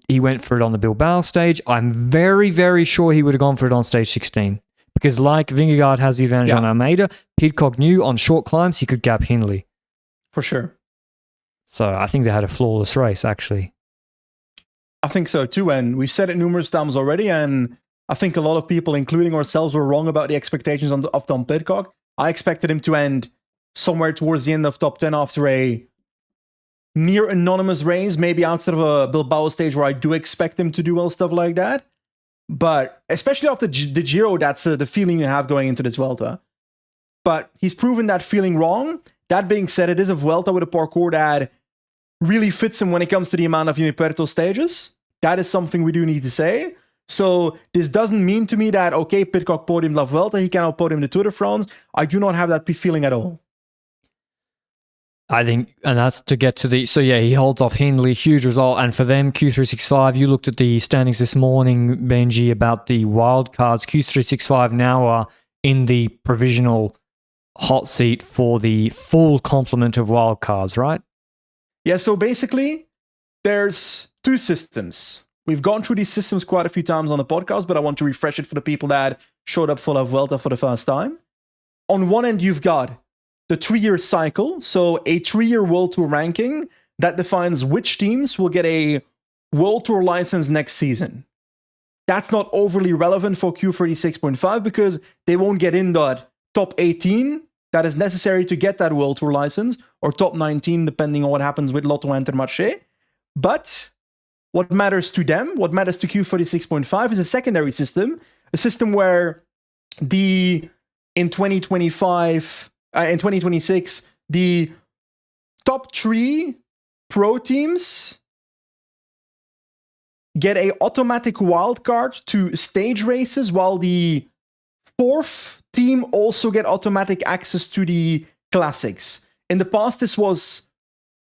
He went for it on the Bilbao stage. I'm very, very sure he would have gone for it on stage 16. Because like Vingegaard has the advantage on Almeida, Pidcock knew on short climbs he could gap Hindley. For sure. So I think they had a flawless race, actually. I think so too, and we've said it numerous times already, and I think a lot of people, including ourselves, were wrong about the expectations of Tom Pidcock. I expected him to end somewhere towards the end of top 10 after a near anonymous race, maybe outside of a Bilbao stage where I do expect him to do well, stuff like that. But especially after the Giro, that's the feeling you have going into this Vuelta. But he's proven that feeling wrong. That being said, it is a Vuelta with a parkour that really fits him when it comes to the amount of Uniperto stages. That is something we do need to say. So this doesn't mean to me that, okay, Pidcock podium La Vuelta, he cannot podium the Tour de France. I do not have that feeling at all. I think, and that's to get to the, so yeah, he holds off Hindley, huge result. And for them, Q365, you looked at the standings this morning, Benji, about the wildcards. Q365 now are in the provisional hot seat for the full complement of wildcards, right? Yeah, so basically, there's two systems. We've gone through these systems quite a few times on the podcast, but I want to refresh it for the people that showed up for La Vuelta for the first time. On one end, you've got the 3-year cycle, so a 3-year World Tour ranking that defines which teams will get a World Tour license next season. That's not overly relevant for Q36.5 because they won't get in that top 18 that is necessary to get that World Tour license, or top 19, depending on what happens with Lotto Intermarché. But what matters to them, what matters to Q36.5 is a secondary system, a system where in 2026, the top 3 pro teams get a automatic wildcard to stage races, while the 4th team also get automatic access to the classics. In the past, this was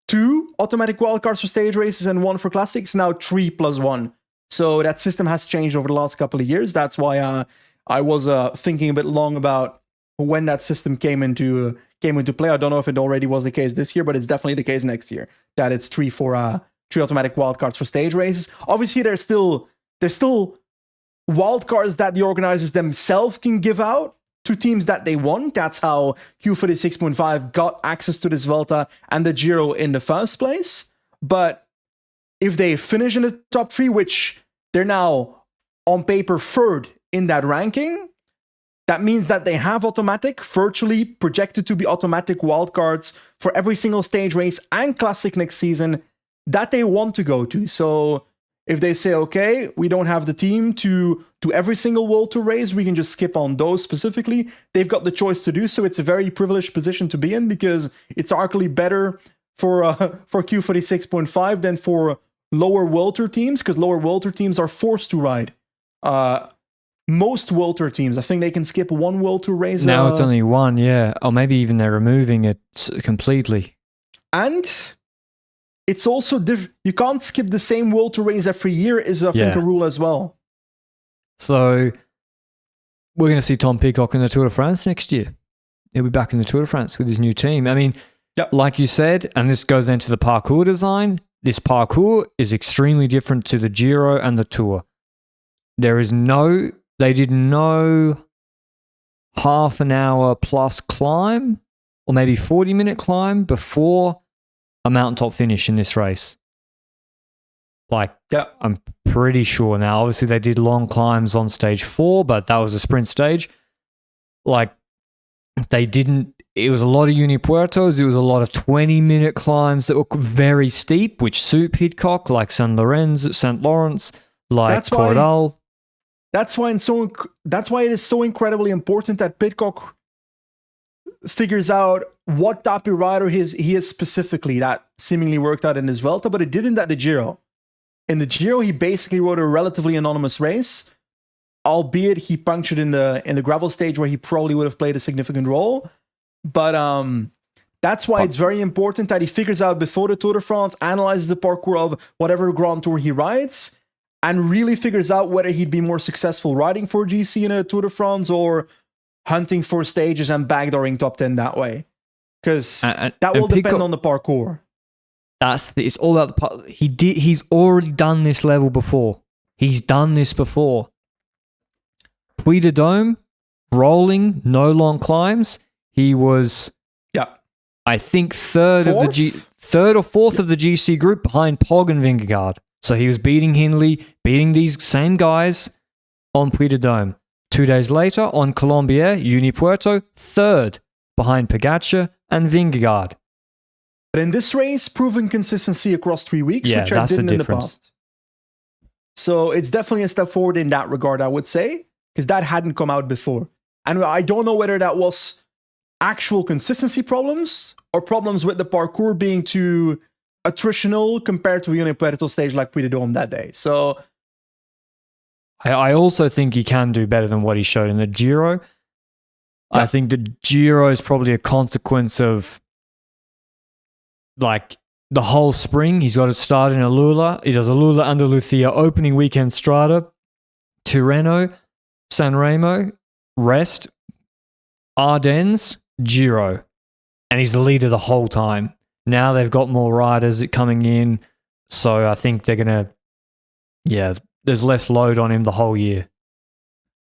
2 automatic wildcards for stage races and 1 for classics, now 3 plus 1. So that system has changed over the last couple of years. That's why I was thinking a bit long about when that system came into play. I don't know if it already was the case this year, but it's definitely the case next year, that it's 3 automatic wildcards for stage races. Obviously, there's still wildcards that the organizers themselves can give out to teams that they want. That's how Q36.5 got access to this Vuelta and the Giro in the first place. But if they finish in the top 3, which they're now on paper 3rd in that ranking, that means that they have automatic, virtually projected to be automatic wildcards for every single stage race and classic next season that they want to go to. So if they say, okay, we don't have the team to do every single World Tour race, we can just skip on those specifically. They've got the choice to do so. It's a very privileged position to be in because it's arguably better for Q46.5 than for lower welter teams, because lower welter teams are forced to ride. Most welter teams, I think they can skip one welter race. Now it's only one, yeah. Or maybe even they're removing it completely. And it's also different. You can't skip the same welter race every year is, I think, a rule as well. So we're going to see Tom Pidcock in the Tour de France next year. He'll be back in the Tour de France with his new team. I mean, like you said, and this goes into the parkour design, this parkour is extremely different to the Giro and the Tour. They did no half an hour plus climb, or maybe 40-minute climb before a mountaintop finish in this race. I'm pretty sure now. Obviously, they did long climbs on stage 4, but that was a sprint stage. They didn't. It was a lot of Unipuertos. It was a lot of 20-minute climbs that were very steep, which suit Pidcock, like St. Lawrence, like Cordal. That's why it is so incredibly important that Pidcock figures out what type of rider he is specifically. That seemingly worked out in his Vuelta, but it didn't at the Giro. In the Giro, he basically rode a relatively anonymous race, albeit he punctured in the gravel stage where he probably would have played a significant role. But that's why it's very important that he figures out before the Tour de France, analyzes the parkour of whatever Grand Tour he rides, and really figures out whether he'd be more successful riding for GC in a Tour de France or hunting for stages and backdooring top 10 that way. Because that will depend on the parkour. It's all about the part. He's already done this level before. He's done this before. Puy de Dôme, rolling, no long climbs. He was, I think, third or fourth of the GC group behind Pog and Vingegaard. So he was beating Hindley, beating these same guys on Puy de Dôme. 2 days later, on Colombier, Unipuerto, third behind Pogačar and Vingegaard. But in this race, proven consistency across 3 weeks, which I didn't in the past. So it's definitely a step forward in that regard, I would say, because that hadn't come out before. And I don't know whether that was actual consistency problems or problems with the parkour being too attritional compared to a Unipuerto stage like Puy de Dôme that day. So I also think he can do better than what he showed in the Giro. I think the Giro is probably a consequence of the whole spring. He's got to start in Alula. He does Alula, Andalucia, opening weekend Strada, Tirreno, San Remo, rest, Ardennes, Giro. And he's the leader the whole time. Now they've got more riders coming in, so I think they're going to, there's less load on him the whole year.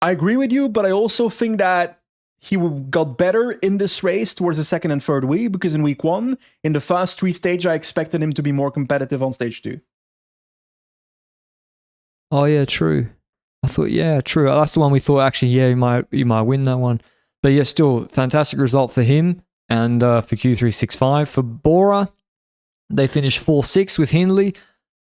I agree with you, but I also think that he got better in this race towards the second and third week, because in week 1, in the first 3 stages, I expected him to be more competitive on stage 2. Oh, yeah, true. I thought, true. That's the one we thought, actually, he might win that one. But yeah, still, fantastic result for him. And for Q365. For Bora, they finished 4-6 with Hindley. I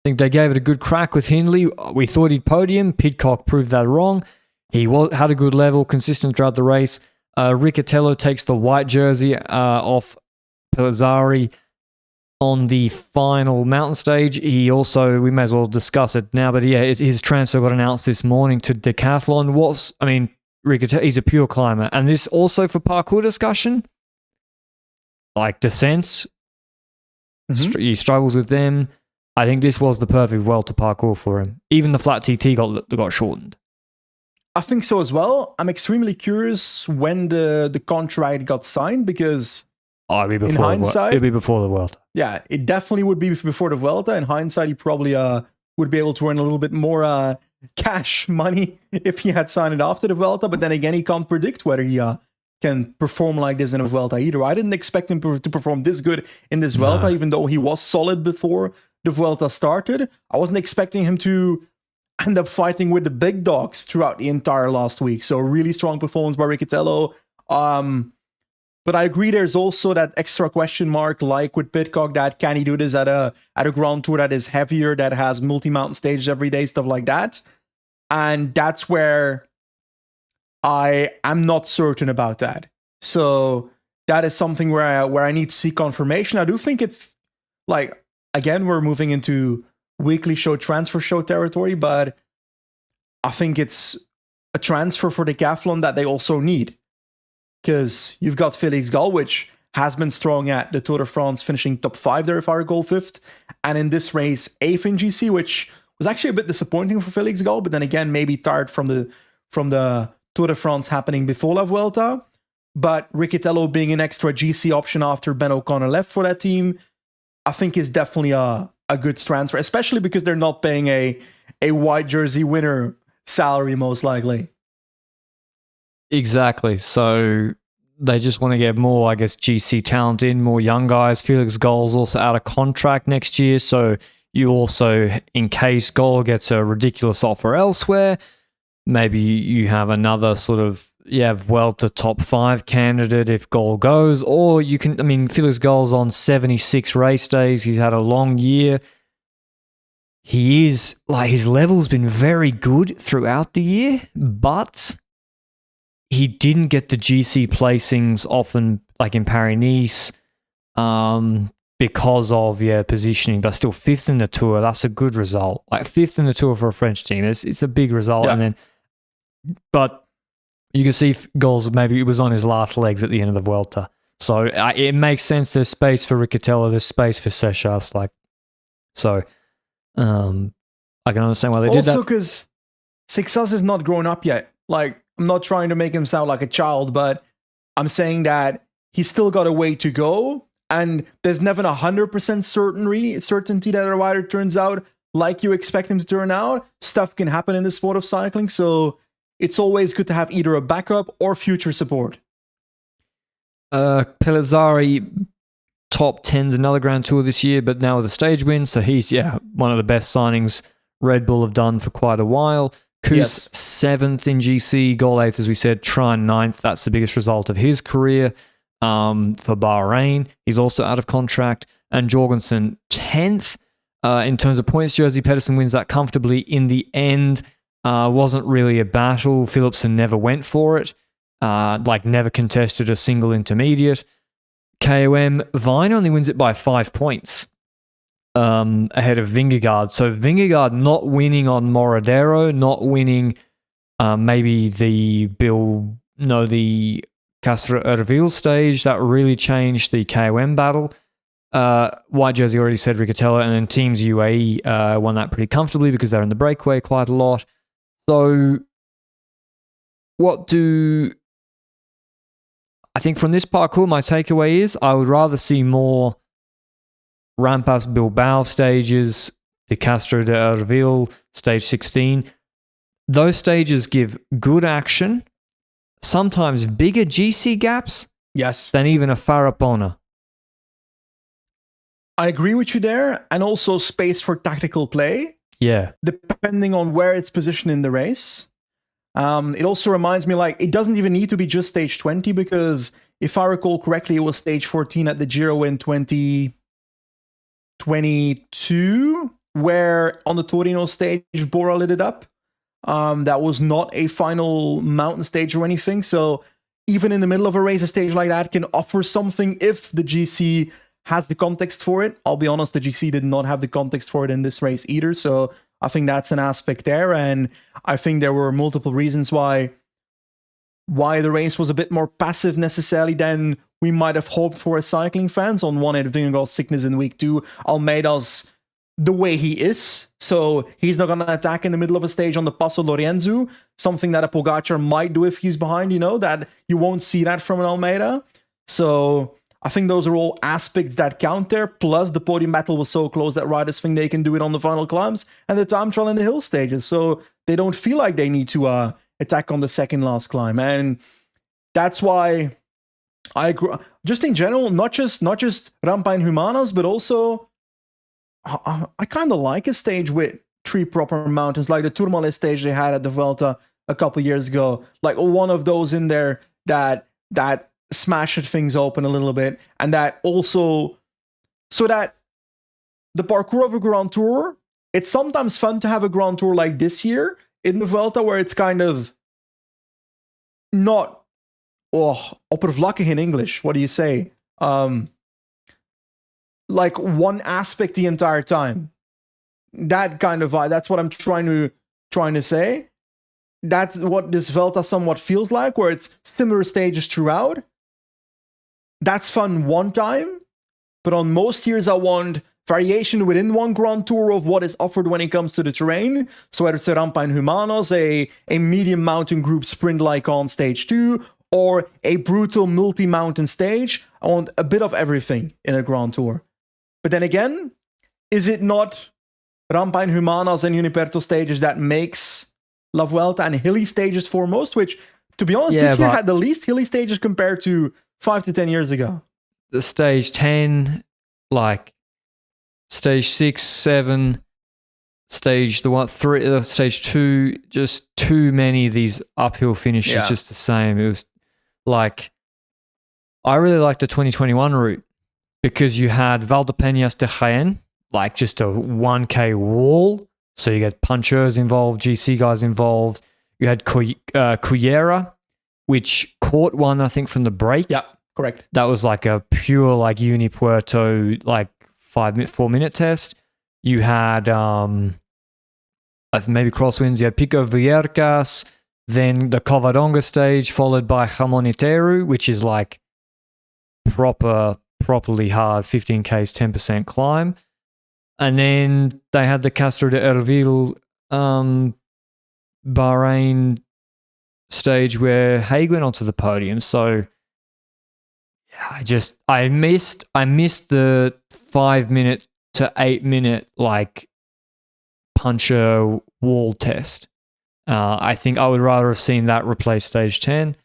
think they gave it a good crack with Hindley. We thought he'd podium. Pidcock proved that wrong. He had a good level, consistent throughout the race. Riccatello takes the white jersey off Pellizzari on the final mountain stage. He also, we may as well discuss it now, but his transfer got announced this morning to Decathlon. Riccatello, he's a pure climber. And this also for parkour discussion. Like descents, he struggles with them. I think this was the perfect Vuelta parkour for him. Even the flat TT got shortened. I think so as well. I'm extremely curious when the contract got signed, because it'd be before the Vuelta. Yeah, it definitely would be before the Vuelta. In hindsight, he probably would be able to earn a little bit more cash money if he had signed it after the Vuelta. But then again, he can't predict whether he can perform like this in a Vuelta either. I didn't expect him to perform this good in this Vuelta, even though he was solid before the Vuelta started. I wasn't expecting him to end up fighting with the big dogs throughout the entire last week. So really strong performance by Riccatello. But I agree, there's also that extra question mark, like with Pidcock, that can he do this at a Grand Tour that is heavier, that has multi-mountain stages every day, stuff like that. And that's where I am not certain about that. So that is something where I need to see confirmation. I do think it's like, again, we're moving into weekly show, transfer show territory, but I think it's a transfer for Decathlon that they also need. Because you've got Felix Gall, which has been strong at the Tour de France, finishing top 5 there, if I recall, 5th. And in this race, 8th in GC, which was actually a bit disappointing for Felix Gall, but then again, maybe tired from the Tour de France happening before La Vuelta. But Riccitello being an extra GC option after Ben O'Connor left for that team, I think is definitely a good transfer, especially because they're not paying a white jersey winner salary, most likely. Exactly. So they just want to get more, I guess, GC talent in, more young guys. Felix Gall's also out of contract next year. So you also, in case Gall gets a ridiculous offer elsewhere, maybe you have another sort of, Vuelta top 5 candidate if Gall goes. Or you can, I mean, Felix Gall's on 76 race days. He's had a long year. He is, like, his level's been very good throughout the year, but he didn't get the GC placings often, like in Paris-Nice, because of positioning. But still 5th in the Tour. That's a good result. Like 5th in the Tour for a French team. It's a big result. Yeah. But you can see Gall's maybe it was on his last legs at the end of the Vuelta. So it makes sense. There's space for Riccitello. There's space for Seixas. I can understand why they did that. Also, because Seixas is not grown up yet. Like, I'm not trying to make him sound like a child, but I'm saying that he's still got a way to go, and there's never 100% certainty that a rider turns out like you expect him to turn out. Stuff can happen in the sport of cycling, so it's always good to have either a backup or future support. Pellizzari, top 10's another Grand Tour this year, but now with a stage win, so he's one of the best signings Red Bull have done for quite a while. Kuss 7th in GC, Gall 8th, as we said, Trine 9th. That's the biggest result of his career for Bahrain. He's also out of contract. And Jorgensen 10th. In terms of points, Jersey Pedersen wins that comfortably in the end. Wasn't really a battle. Philipsen never went for it. Never contested a single intermediate. KOM, Vine only wins it by 5 points. Ahead of Vingegaard. So Vingegaard not winning on Moradero, not winning maybe the Castro Ervil stage. That really changed the KOM battle. White Jersey already said Riccitello, and then Teams UAE won that pretty comfortably because they're in the breakaway quite a lot. So I think from this parkour, my takeaway is I would rather see more Rampas Bilbao stages, the Castro de Ervil, stage 16. Those stages give good action, sometimes bigger GC gaps than even a Farapona. I agree with you there, and also space for tactical play. Yeah. Depending on where it's positioned in the race. It also reminds me, it doesn't even need to be just stage 20, because if I recall correctly, it was stage 14 at the Giro in 2022, where on the Torino stage, Bora lit it up. That was not a final mountain stage or anything. So even in the middle of a race, a stage like that can offer something if the GC has the context for it. I'll be honest, the GC did not have the context for it in this race either. So I think that's an aspect there. And I think there were multiple reasons why the race was a bit more passive necessarily than we might have hoped for as cycling fans. On one end, Vingegaard's sickness in week 2, Almeida's the way he is. So he's not going to attack in the middle of a stage on the Passo Lorenzo, something that a Pogacar might do if he's behind, that you won't see that from an Almeida. So I think those are all aspects that count there. Plus, the podium battle was so close that riders think they can do it on the final climbs and the time trial in the hill stages. So they don't feel like they need to attack on the second last climb. And that's why I agree. Just in general, not just Rampa and Humanas, but also I kind of like a stage with 3 proper mountains, like the Tourmalet stage they had at the Vuelta a couple years ago. Like one of those in there that smashed things open a little bit, and that also, so that the parkour of a Grand Tour, it's sometimes fun to have a Grand Tour like this year in the Vuelta, where it's kind of not oppervlakkig in English. What do you say? like one aspect the entire time. That kind of vibe. That's what I'm trying to say. That's what this Vuelta somewhat feels like, where it's similar stages throughout. That's fun one time, but on most years I want variation within one Grand Tour of what is offered when it comes to the terrain. So whether it's a Rampa in Humanos, a medium mountain group sprint like on stage 2, or a brutal multi-mountain stage, I want a bit of everything in a Grand Tour. But then again, is it not Rampa in Humanos and Uniperto stages that makes La Vuelta and hilly stages foremost, which, to be honest, this year had the least hilly stages compared to 5 to 10 years ago. The stage 10, like stage 6, 7, stage 2, just too many of these uphill finishes, just the same. It was like, I really liked the 2021 route because you had Valdepeñas de Jaén, like just a 1K wall. So you get punchers involved, GC guys involved. You had Cullera, which caught one, I think, from the break. Yeah, correct. That was like a pure like Unipuerto, like 4-minute test. You had maybe crosswinds. You had Pico Viercas, then the Covadonga stage, followed by Jamoniteru, which is like properly hard, 15Ks, 10% climb. And then they had the Castro de Erbil Bahrain stage where Haig went onto the podium. So yeah, I missed the 5-minute to 8-minute like puncher wall test. I think I would rather have seen that replace stage 10.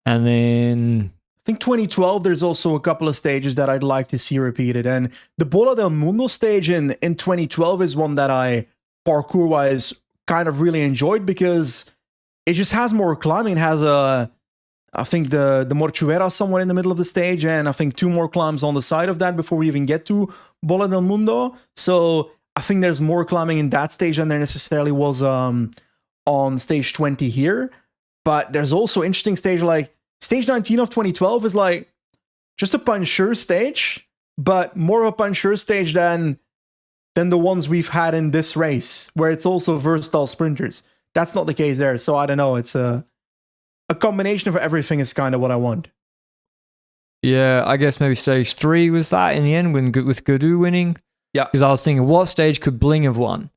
And then I think 2012, there's also a couple of stages that I'd like to see repeated. And the Bola del Mundo stage in 2012 is one that I, parkour-wise, kind of really enjoyed because it just has more climbing. It has I think the Morchuera somewhere in the middle of the stage, and I think 2 more climbs on the side of that before we even get to Bola del Mundo. So I think there's more climbing in that stage than there necessarily was on stage 20 here. But there's also interesting stage like stage 19 of 2012 is like just a puncher stage, but more of a puncher stage than the ones we've had in this race, where it's also versatile sprinters. That's not the case there. So I don't know. It's a combination of everything is kind of what I want. Yeah, I guess maybe stage 3 was that in the end with Gaudu winning. Yeah. Because I was thinking, what stage could Bling have won?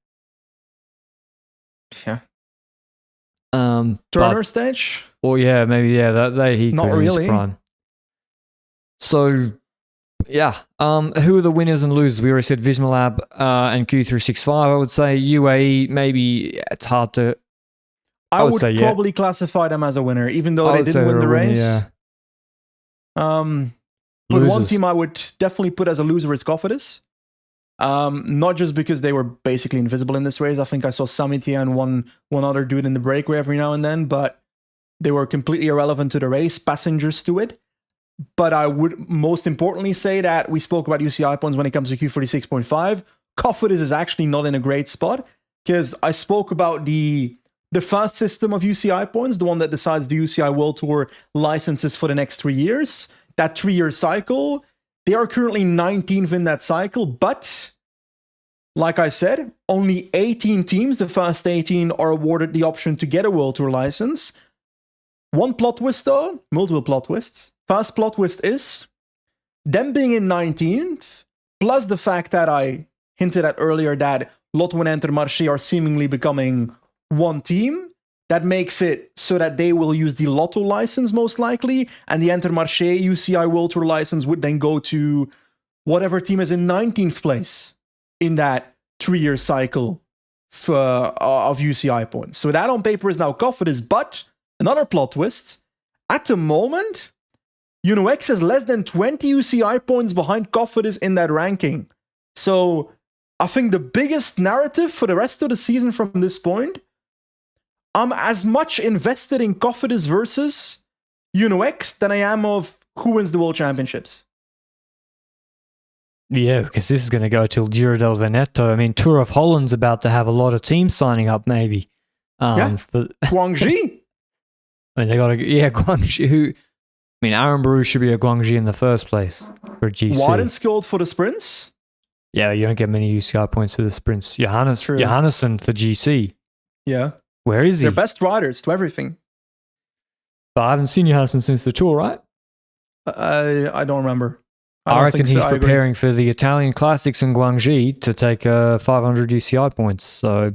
Yeah. Turner stage? Or yeah, maybe he not really. Prime. So yeah, who are the winners and losers? We already said Vismalab and Q365. I would say UAE. Maybe it's hard to. I would say, probably classify them as a winner, even though they didn't win the race. But one team I would definitely put as a loser is Cofidis. Not just because they were basically invisible in this race. I think I saw Samitia and one other dude in the breakaway every now and then, but they were completely irrelevant to the race, passengers to it. But I would most importantly say that we spoke about UCI points when it comes to Q46.5. Cofidis is actually not in a great spot because I spoke about the fast system of UCI points, the one that decides the UCI World Tour licenses for the next 3 years. That 3-year cycle, they are currently 19th in that cycle, but like I said, only 18 teams, the first 18, are awarded the option to get a World Tour license. One plot twist though, multiple plot twists. First plot twist is them being in 19th, plus the fact that I hinted at earlier that Lotto and Intermarché are seemingly becoming one team. That makes it so that they will use the Lotto license most likely, and the Intermarché UCI World Tour license would then go to whatever team is in 19th place in that 3-year cycle of UCI points. So that on paper is now Cofidis, but another plot twist, at the moment, UNOX has less than 20 UCI points behind Cofidis in that ranking. So I think the biggest narrative for the rest of the season from this point, I'm as much invested in Cofidis versus UNOX than I am of who wins the World Championships. Yeah, because this is going to go till Giro del Veneto. I mean, Tour of Holland's about to have a lot of teams signing up, maybe. Guangxi. I mean, they got to, Guangxi, who I mean, Aaron Broe should be a Guangxi in the first place for GC. Wide and skilled for the sprints. Yeah, you don't get many UCI points for the sprints. Johannesson for GC. Yeah. Where is he? They're best riders to everything. But I haven't seen Johannesson since the Tour, right? I don't remember. I reckon he's preparing for the Italian Classics in Guangxi to take 500 UCI points. So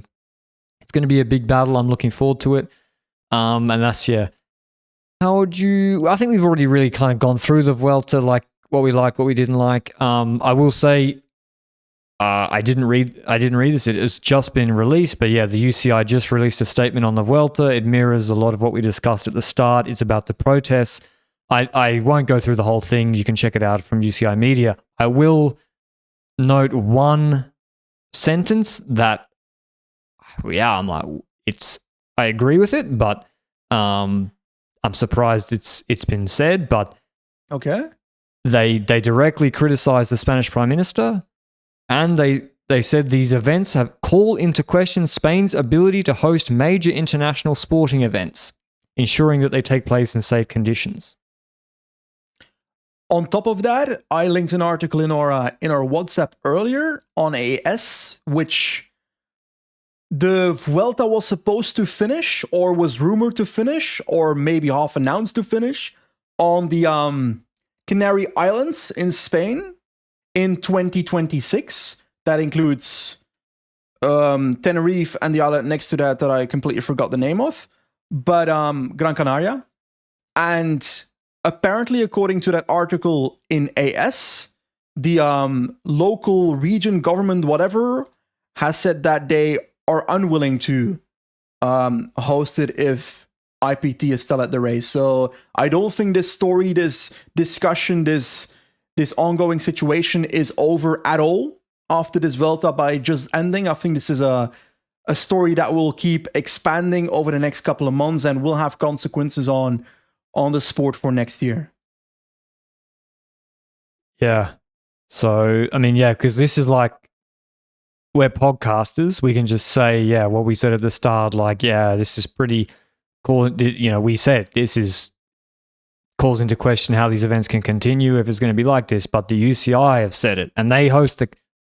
it's going to be a big battle. I'm looking forward to it. And that's, yeah. How would you... I think we've already really kind of gone through the Vuelta, like what we didn't like. I will say I didn't read this. It has just been released. But yeah, the UCI just released a statement on the Vuelta. It mirrors a lot of what we discussed at the start. It's about the protests. I won't go through the whole thing. You can check it out from UCI Media. I will note one sentence that, yeah, I'm like, I agree with it, but I'm surprised it's been said. But okay, they directly criticized the Spanish Prime Minister, and they said these events have called into question Spain's ability to host major international sporting events, ensuring that they take place in safe conditions. On top of that, I linked an article in our WhatsApp earlier on AS, which the Vuelta was supposed to finish, or was rumored to finish, or maybe half announced to finish, on the Canary Islands in Spain in 2026. That includes Tenerife and the island next to that I completely forgot the name of, but Gran Canaria. And apparently, according to that article in AS, the local region government, whatever, has said that they are unwilling to host it if IPT is still at the race. So I don't think this story, this discussion, this ongoing situation is over at all after this Vuelta by just ending. I think this is a story that will keep expanding over the next couple of months and will have consequences on the sport for next year. Yeah. So, I mean, yeah, because this is like, we're podcasters. We can just say, yeah, what we said at the start, like, yeah, this is pretty cool. You know, we said this calls into question how these events can continue if it's going to be like this. But the UCI have said it, and they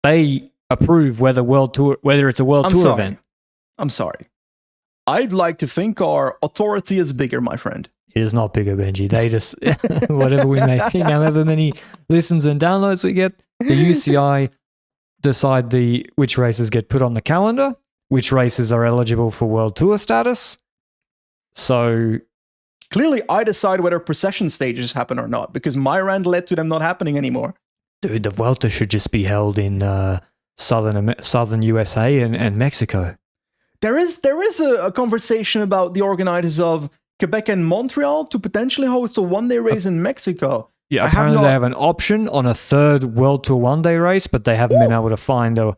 they approve whether it's a world tour event. I'm sorry. I'd like to think our authority is bigger, my friend. It is not bigger, Benji. They just, whatever we may think, however many listens and downloads we get, the UCI decide which races get put on the calendar, which races are eligible for World Tour status. So clearly, I decide whether procession stages happen or not, because my rant led to them not happening anymore. Dude, the Vuelta should just be held in southern USA and Mexico. There is a conversation about the organizers of Quebec and Montreal to potentially host a one-day race in Mexico. Yeah, apparently they have an option on a third World Tour one-day race, but they haven't been able to find a...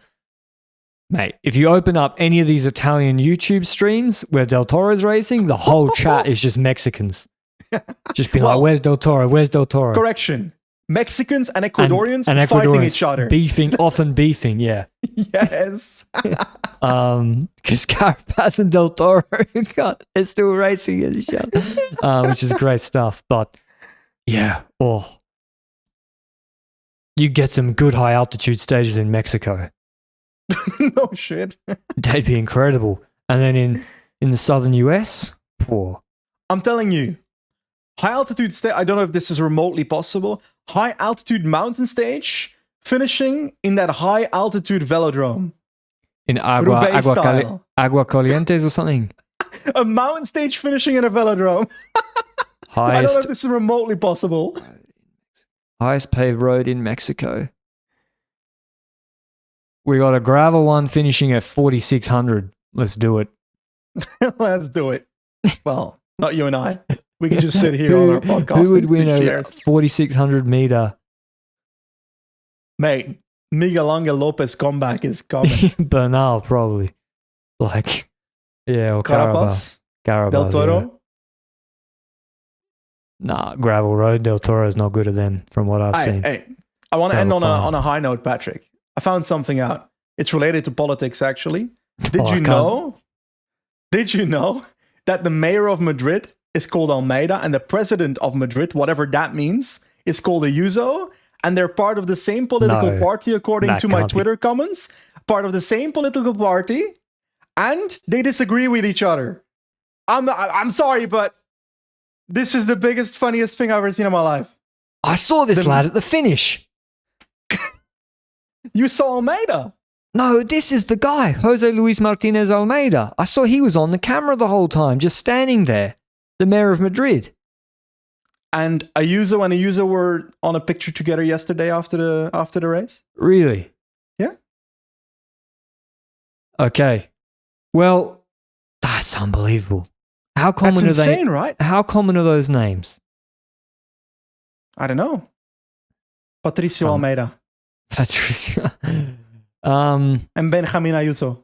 Mate, if you open up any of these Italian YouTube streams where Del Toro's racing, the whole chat is just Mexicans. Just being like, where's Del Toro? Where's Del Toro? Correction. Mexicans and Ecuadorians fighting each other. Often beefing, yeah. Yes. Because Carapaz and Del Toro are still racing each other, which is great stuff. But yeah, you get some good high altitude stages in Mexico. No shit. That'd be incredible. And then in the southern US, poor. I'm telling you, high altitude stage. I don't know if this is remotely possible. High altitude mountain stage finishing in that high altitude velodrome. In Agua Calientes or something. A mountain stage finishing in a velodrome. I don't know if this is remotely possible. Highest paved road in Mexico. We got a gravel one finishing at 4,600. Let's do it. Let's do it. Well, not you and I. We can just sit here on our podcast. Who would win a 4,600 meter? Mate, Miguel Angel Lopez comeback is coming. Bernal, probably. Like, yeah, or Carapaz. Del Toro? Yeah. Nah, gravel road. Del Toro is not good at them, from what I've seen. Hey, I want to end on a high note, Patrick. I found something out. It's related to politics, actually. Did you know that the mayor of Madrid is called Almeida, and the president of Madrid, whatever that means, is called Ayuso, and they're part of the same political party, according to my Twitter comments, part of the same political party, and they disagree with each other. I'm sorry, but this is the biggest, funniest thing I've ever seen in my life. I saw this lad at the finish. You saw Almeida? No, this is the guy, Jose Luis Martinez Almeida. I saw he was on the camera the whole time, just standing there. The mayor of Madrid. And Ayuso were on a picture together yesterday after the race? Really? Yeah. Okay. Well, that's unbelievable. How common That's insane, are they? Right? How common are those names? I don't know. Patricio Almeida. Patricia. And Benjamin Ayuso.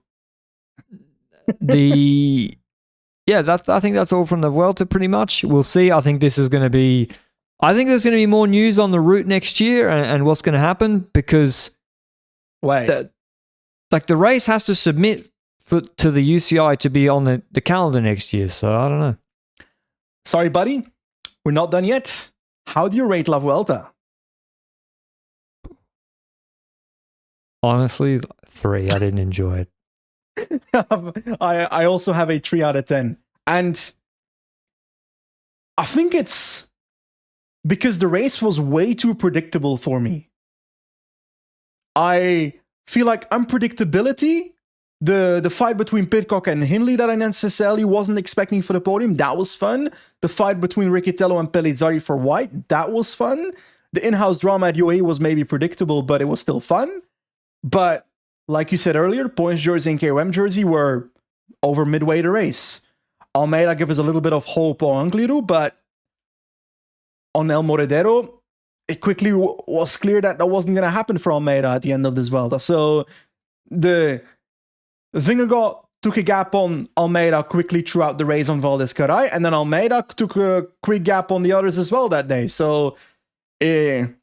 I think that's all from the Vuelta pretty much. We'll see. I think there's going to be more news on the route next year and what's going to happen because the race has to submit to the UCI to be on the calendar next year. So I don't know. Sorry, buddy. We're not done yet. How do you rate La Vuelta? Honestly, 3. I didn't enjoy it. I also have a 3 out of 10. And I think it's because the race was way too predictable for me. I feel like unpredictability, the fight between Pidcock and Hindley that I necessarily wasn't expecting for the podium, that was fun. The fight between Riccitello and Pellizzari for white, that was fun. The in-house drama at UAE was maybe predictable, but it was still fun. But like you said earlier, points jersey and KOM jersey were over midway the race. Almeida gave us a little bit of hope on Angliru, but on El Moredero, it quickly was clear that wasn't going to happen for Almeida at the end of this Vuelta. So the Vingegaard took a gap on Almeida quickly throughout the race on Val d'Escaray, and then Almeida took a quick gap on the others as well that day. So the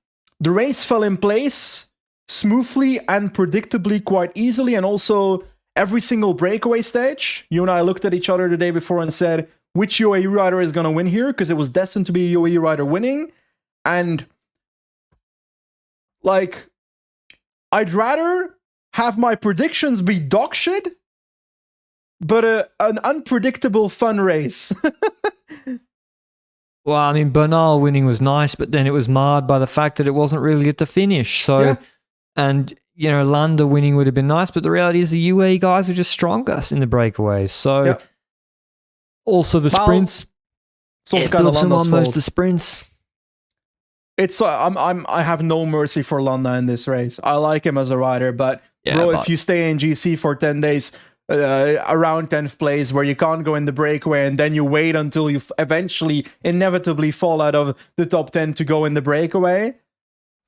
race fell in place smoothly and predictably quite easily, and also every single breakaway stage, you and I looked at each other the day before and said, which UAE rider is going to win here? Because it was destined to be a UAE rider winning. And, like, I'd rather have my predictions be dog shit, but an unpredictable fun race. Well, I mean, Bernal winning was nice, but then it was marred by the fact that it wasn't really at the finish. So... Yeah. And, Landa winning would have been nice, but the reality is the UAE guys were just stronger in the breakaways. So, also the sprints. It's kind of Landa's fault. Most the sprints. It's I have no mercy for Landa in this race. I like him as a rider, but if you stay in GC for 10 days, around 10th place, where you can't go in the breakaway, and then you wait until you eventually, inevitably fall out of the top 10 to go in the breakaway.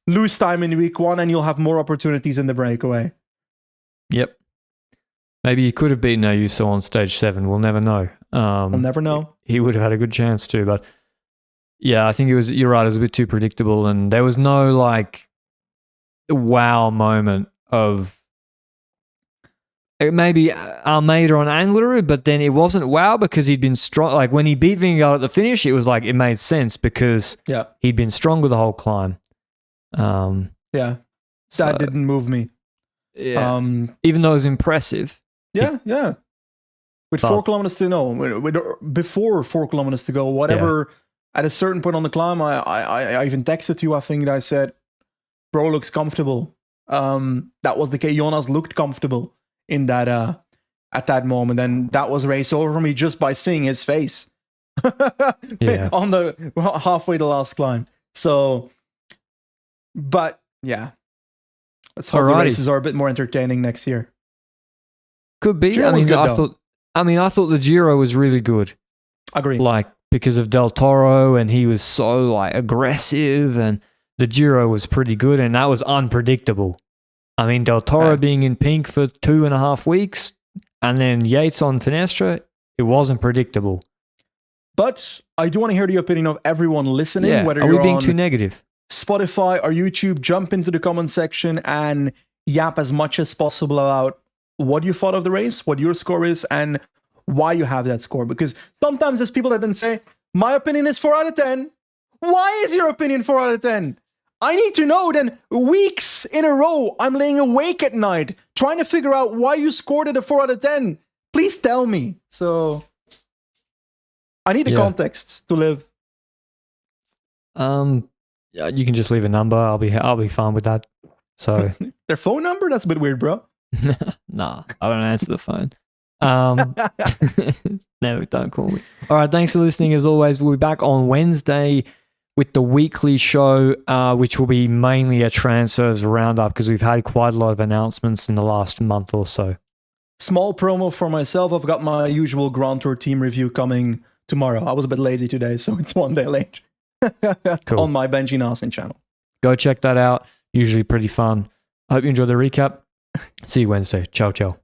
Lose time in week 1 and you'll have more opportunities in the breakaway. Yep. Maybe he could have beaten Ayuso on stage 7. We'll never know. We'll never know. He would have had a good chance too, but yeah, I think you're right, it was a bit too predictable, and there was no wow moment of maybe Almeida on Angliru, but then it wasn't wow because he'd been strong. Like when he beat Vingegaard at the finish, it was like it made sense because he'd been stronger the whole climb. That didn't move me. Yeah. Even though it was impressive. Yeah. With 4 kilometers to before 4 kilometers to go, whatever. At a certain point on the climb, I even texted you. I think that I said, "Bro looks comfortable." That was the case. Jonas looked comfortable in that at that moment, and that was race over for me just by seeing his face on the halfway the last climb. So. But yeah, let's hope the races are a bit more entertaining next year. Could be. I thought the Giro was really good. Agree. Because of Del Toro, and he was so aggressive, and the Giro was pretty good, and that was unpredictable. I mean, Del Toro being in pink for 2.5 weeks, and then Yates on Finestra, it wasn't predictable. But I do want to hear the opinion of everyone listening. Yeah. Whether are you're we being too negative? Spotify or YouTube, jump into the comment section and yap as much as possible about what you thought of the race, what your score is, and why you have that score. Because sometimes there's people that then say, My opinion is 4 out of 10. Why is your opinion 4 out of 10? I need to know. Then weeks in a row, I'm laying awake at night trying to figure out why you scored it a 4 out of 10. Please tell me. So I need the context to live. Yeah, you can just leave a number. I'll be fine with that. So their phone number? That's a bit weird, bro. Nah, I don't answer the phone. No, don't call me. All right, thanks for listening. As always, we'll be back on Wednesday with the weekly show, which will be mainly a transfers roundup because we've had quite a lot of announcements in the last month or so. Small promo for myself. I've got my usual Grand Tour team review coming tomorrow. I was a bit lazy today, so it's one day late. Cool. On my Benji Naesen channel. Go check that out. Usually pretty fun. I hope you enjoyed the recap. See you Wednesday. Ciao, ciao.